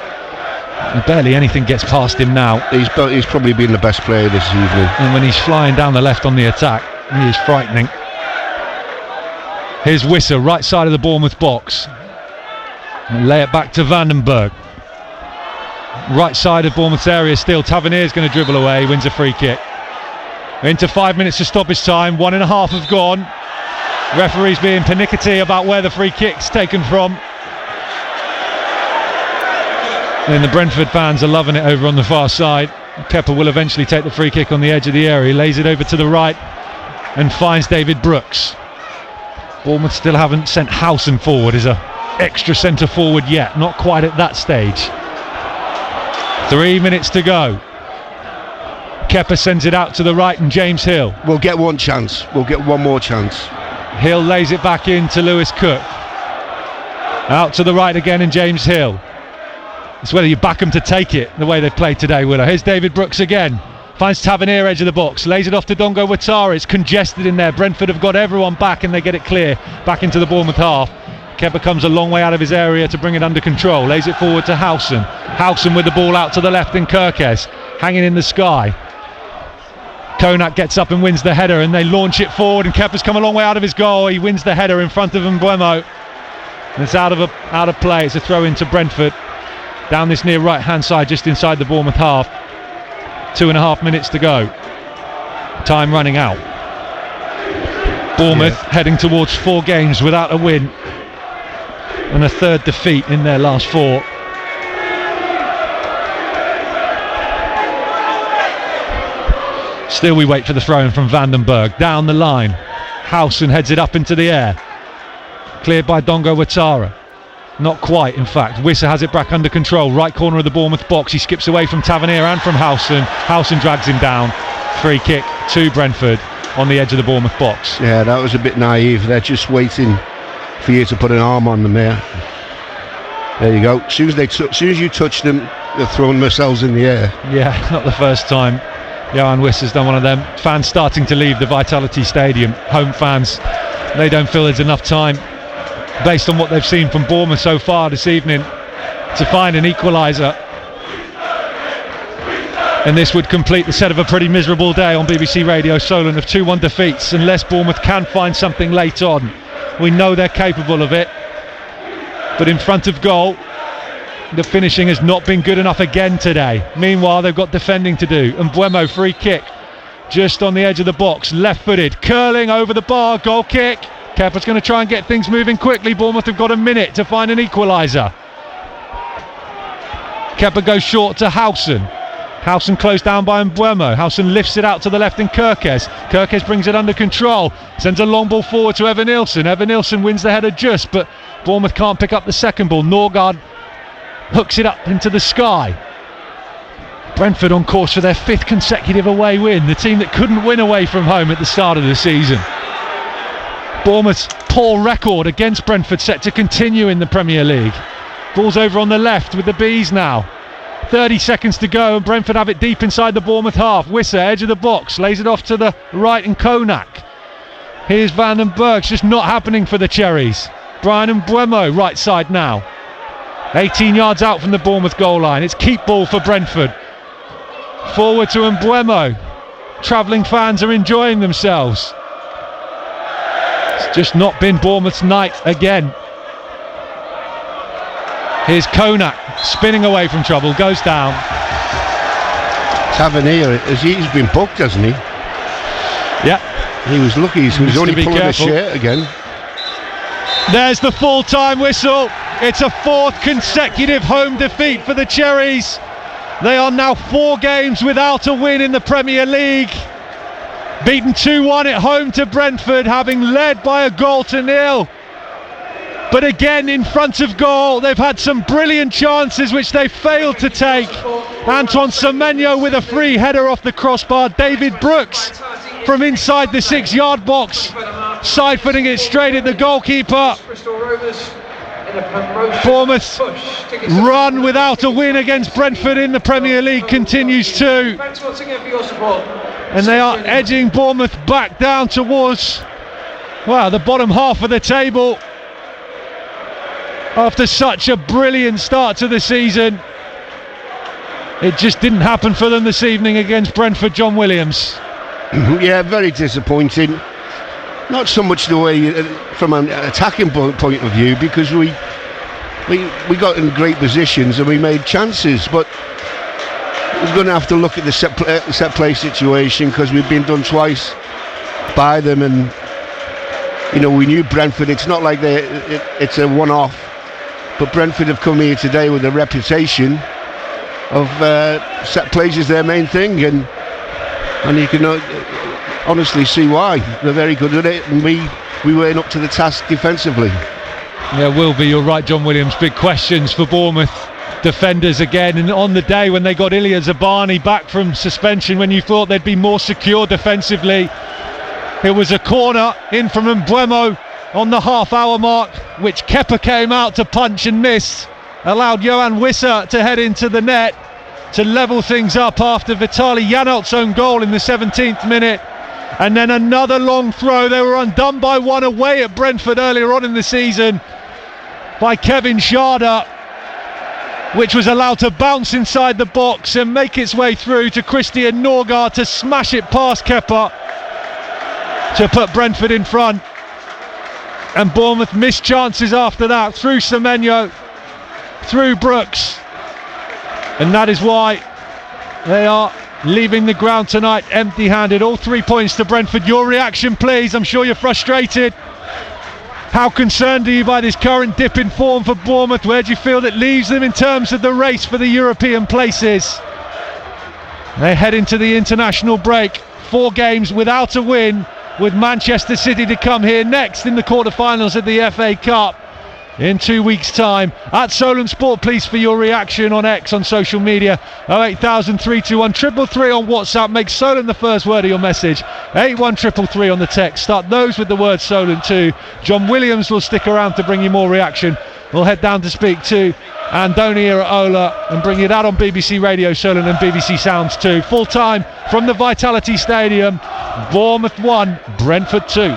barely anything gets past him now. He's probably been the best player this evening. And when he's flying down the left on the attack, he is frightening. Here's Wissa, right side of the Bournemouth box. And lay it back to Vandenberg. Right side of Bournemouth's area still. Tavernier's going to dribble away, wins a free kick. Into 5 minutes of stoppage time, 1.5 have gone. Referees being pernickety about where the free kick's taken from. And the Brentford fans are loving it over on the far side. Kepa will eventually take the free kick on the edge of the area. He lays it over to the right and finds David Brooks. Bournemouth still haven't sent Howson forward as a extra centre forward yet. Not quite at that stage. 3 minutes to go. Kepa sends it out to the right, and James Hill. We'll get one chance. We'll get one more chance. Hill lays it back in to Lewis Cook. Out to the right again, and James Hill. It's whether you back them to take it, the way they've played today, Willow. Here's David Brooks again. Finds Tavernier edge of the box. Lays it off to Dongo Ouattara. It's congested in there. Brentford have got everyone back, and they get it clear. Back into the Bournemouth half. Kepa comes a long way out of his area to bring it under control. Lays it forward to Howson. Howson with the ball out to the left, and Kirkes hanging in the sky. Konak gets up and wins the header, and they launch it forward, and Kepa's come a long way out of his goal. He wins the header in front of Mbeumo, and it's out of play. It's a throw into Brentford down this near right hand side, just inside the Bournemouth half. 2.5 minutes to go. Time running out. Bournemouth heading towards 4 games without a win, and a third defeat in their last 4. Still we wait for the throw-in from Vandenberg. Down the line. Howson heads it up into the air. Cleared by Dongo Ouattara. Not quite, in fact. Wissa has it back under control. Right corner of the Bournemouth box. He skips away from Tavernier and from Howson. Howson drags him down. Free kick to Brentford on the edge of the Bournemouth box. Yeah, that was a bit naive. They're just waiting for you to put an arm on them there. There you go. As soon as you touch them, they're throwing themselves in the air. Yeah, not the first time. Johan Wissa's done one of them. Fans starting to leave the Vitality Stadium. Home fans, they don't feel there's enough time, based on what they've seen from Bournemouth so far this evening, to find an equaliser. And this would complete the set of a pretty miserable day on BBC Radio Solent of 2-1 defeats, unless Bournemouth can find something late on. We know they're capable of it, but in front of goal, the finishing has not been good enough again today. Meanwhile, they've got defending to do. And Mbeumo, free kick, just on the edge of the box, left-footed, curling over the bar, goal kick. Kepa's going to try and get things moving quickly. Bournemouth have got a minute to find an equaliser. Kepa goes short to Howson. Howson closed down by Mbeumo. Howson lifts it out to the left in Kirkes. Kirkes brings it under control. Sends a long ball forward to Evan Nilsson. Evan Nilsson wins the header just, but Bournemouth can't pick up the second ball. Norgard hooks it up into the sky. Brentford on course for their 5th consecutive away win. The team that couldn't win away from home at the start of the season. Bournemouth's poor record against Brentford set to continue in the Premier League. Ball's over on the left with the Bees now. 30 seconds to go, and Brentford have it deep inside the Bournemouth half. Wissa, edge of the box, lays it off to the right and Konak. Here's Vandenberg, it's just not happening for the Cherries. Brian Mbeumo, right side now. 18 yards out from the Bournemouth goal line. It's keep ball for Brentford. Forward to Mbeumo. Travelling fans are enjoying themselves. It's just not been Bournemouth's night again. Here's Konak spinning away from trouble, goes down. Tavernier, he's been booked, hasn't he? Yeah. He was lucky, he was only pulling careful. the shirt again. There's the full-time whistle. It's a 4th consecutive home defeat for the Cherries. They are now 4 games without a win in the Premier League. Beaten 2-1 at home to Brentford, having led by a goal to nil. But again, in front of goal, they've had some brilliant chances which they failed to take. Antoine Semenyo with a free header off the crossbar. David Brooks from inside the 6-yard box, side-footing it straight at the goalkeeper. Bournemouth's run without a win against Brentford in the Premier League continues too. And they are edging Bournemouth back down towards, well, the bottom half of the table. After such a brilliant start to the season, it just didn't happen for them this evening against Brentford. John Williams. Yeah, very disappointing. Not so much the way from an attacking point of view, because we got in great positions and we made chances, but we're going to have to look at the set play situation, because we've been done twice by them, and you know, we knew Brentford. It's not like it's a one-off, but Brentford have come here today with a reputation of set plays as their main thing, and you can honestly see why. They're very good at it, and we weren't up to the task defensively. Yeah, will be. You're right, John Williams. Big questions for Bournemouth defenders again, and on the day when they got Ilya Zabani back from suspension, when you thought they'd be more secure defensively, it was a corner in from Mbuemo on the half-hour mark, which Kepa came out to punch and miss, allowed Johan Wissa to head into the net to level things up after Vitaly Janelt's own goal in the 17th minute. And then another long throw. They were undone by one away at Brentford earlier on in the season by Kevin Schade, which was allowed to bounce inside the box and make its way through to Christian Norgard to smash it past Kepa to put Brentford in front. And Bournemouth missed chances after that, through Semenyo, through Brooks, and that is why they are leaving the ground tonight empty-handed. All 3 points to Brentford. Your reaction, please. I'm sure you're frustrated. How concerned are you by this current dip in form for Bournemouth? Where do you feel that leaves them in terms of the race for the European places? They head into the international break, 4 games without a win, with Manchester City to come here next in the quarter-finals of the FA Cup in 2 weeks' time. At Solent Sport, please, for your reaction on X, on social media. 08000 321 333 on WhatsApp. Make Solent the first word of your message. 81333 on the text. Start those with the word Solent too. John Williams will stick around to bring you more reaction. We'll head down to speak to Andoni Iraola and bring you that on BBC Radio Solent and BBC Sounds too. Full time from the Vitality Stadium. Bournemouth 1, Brentford 2.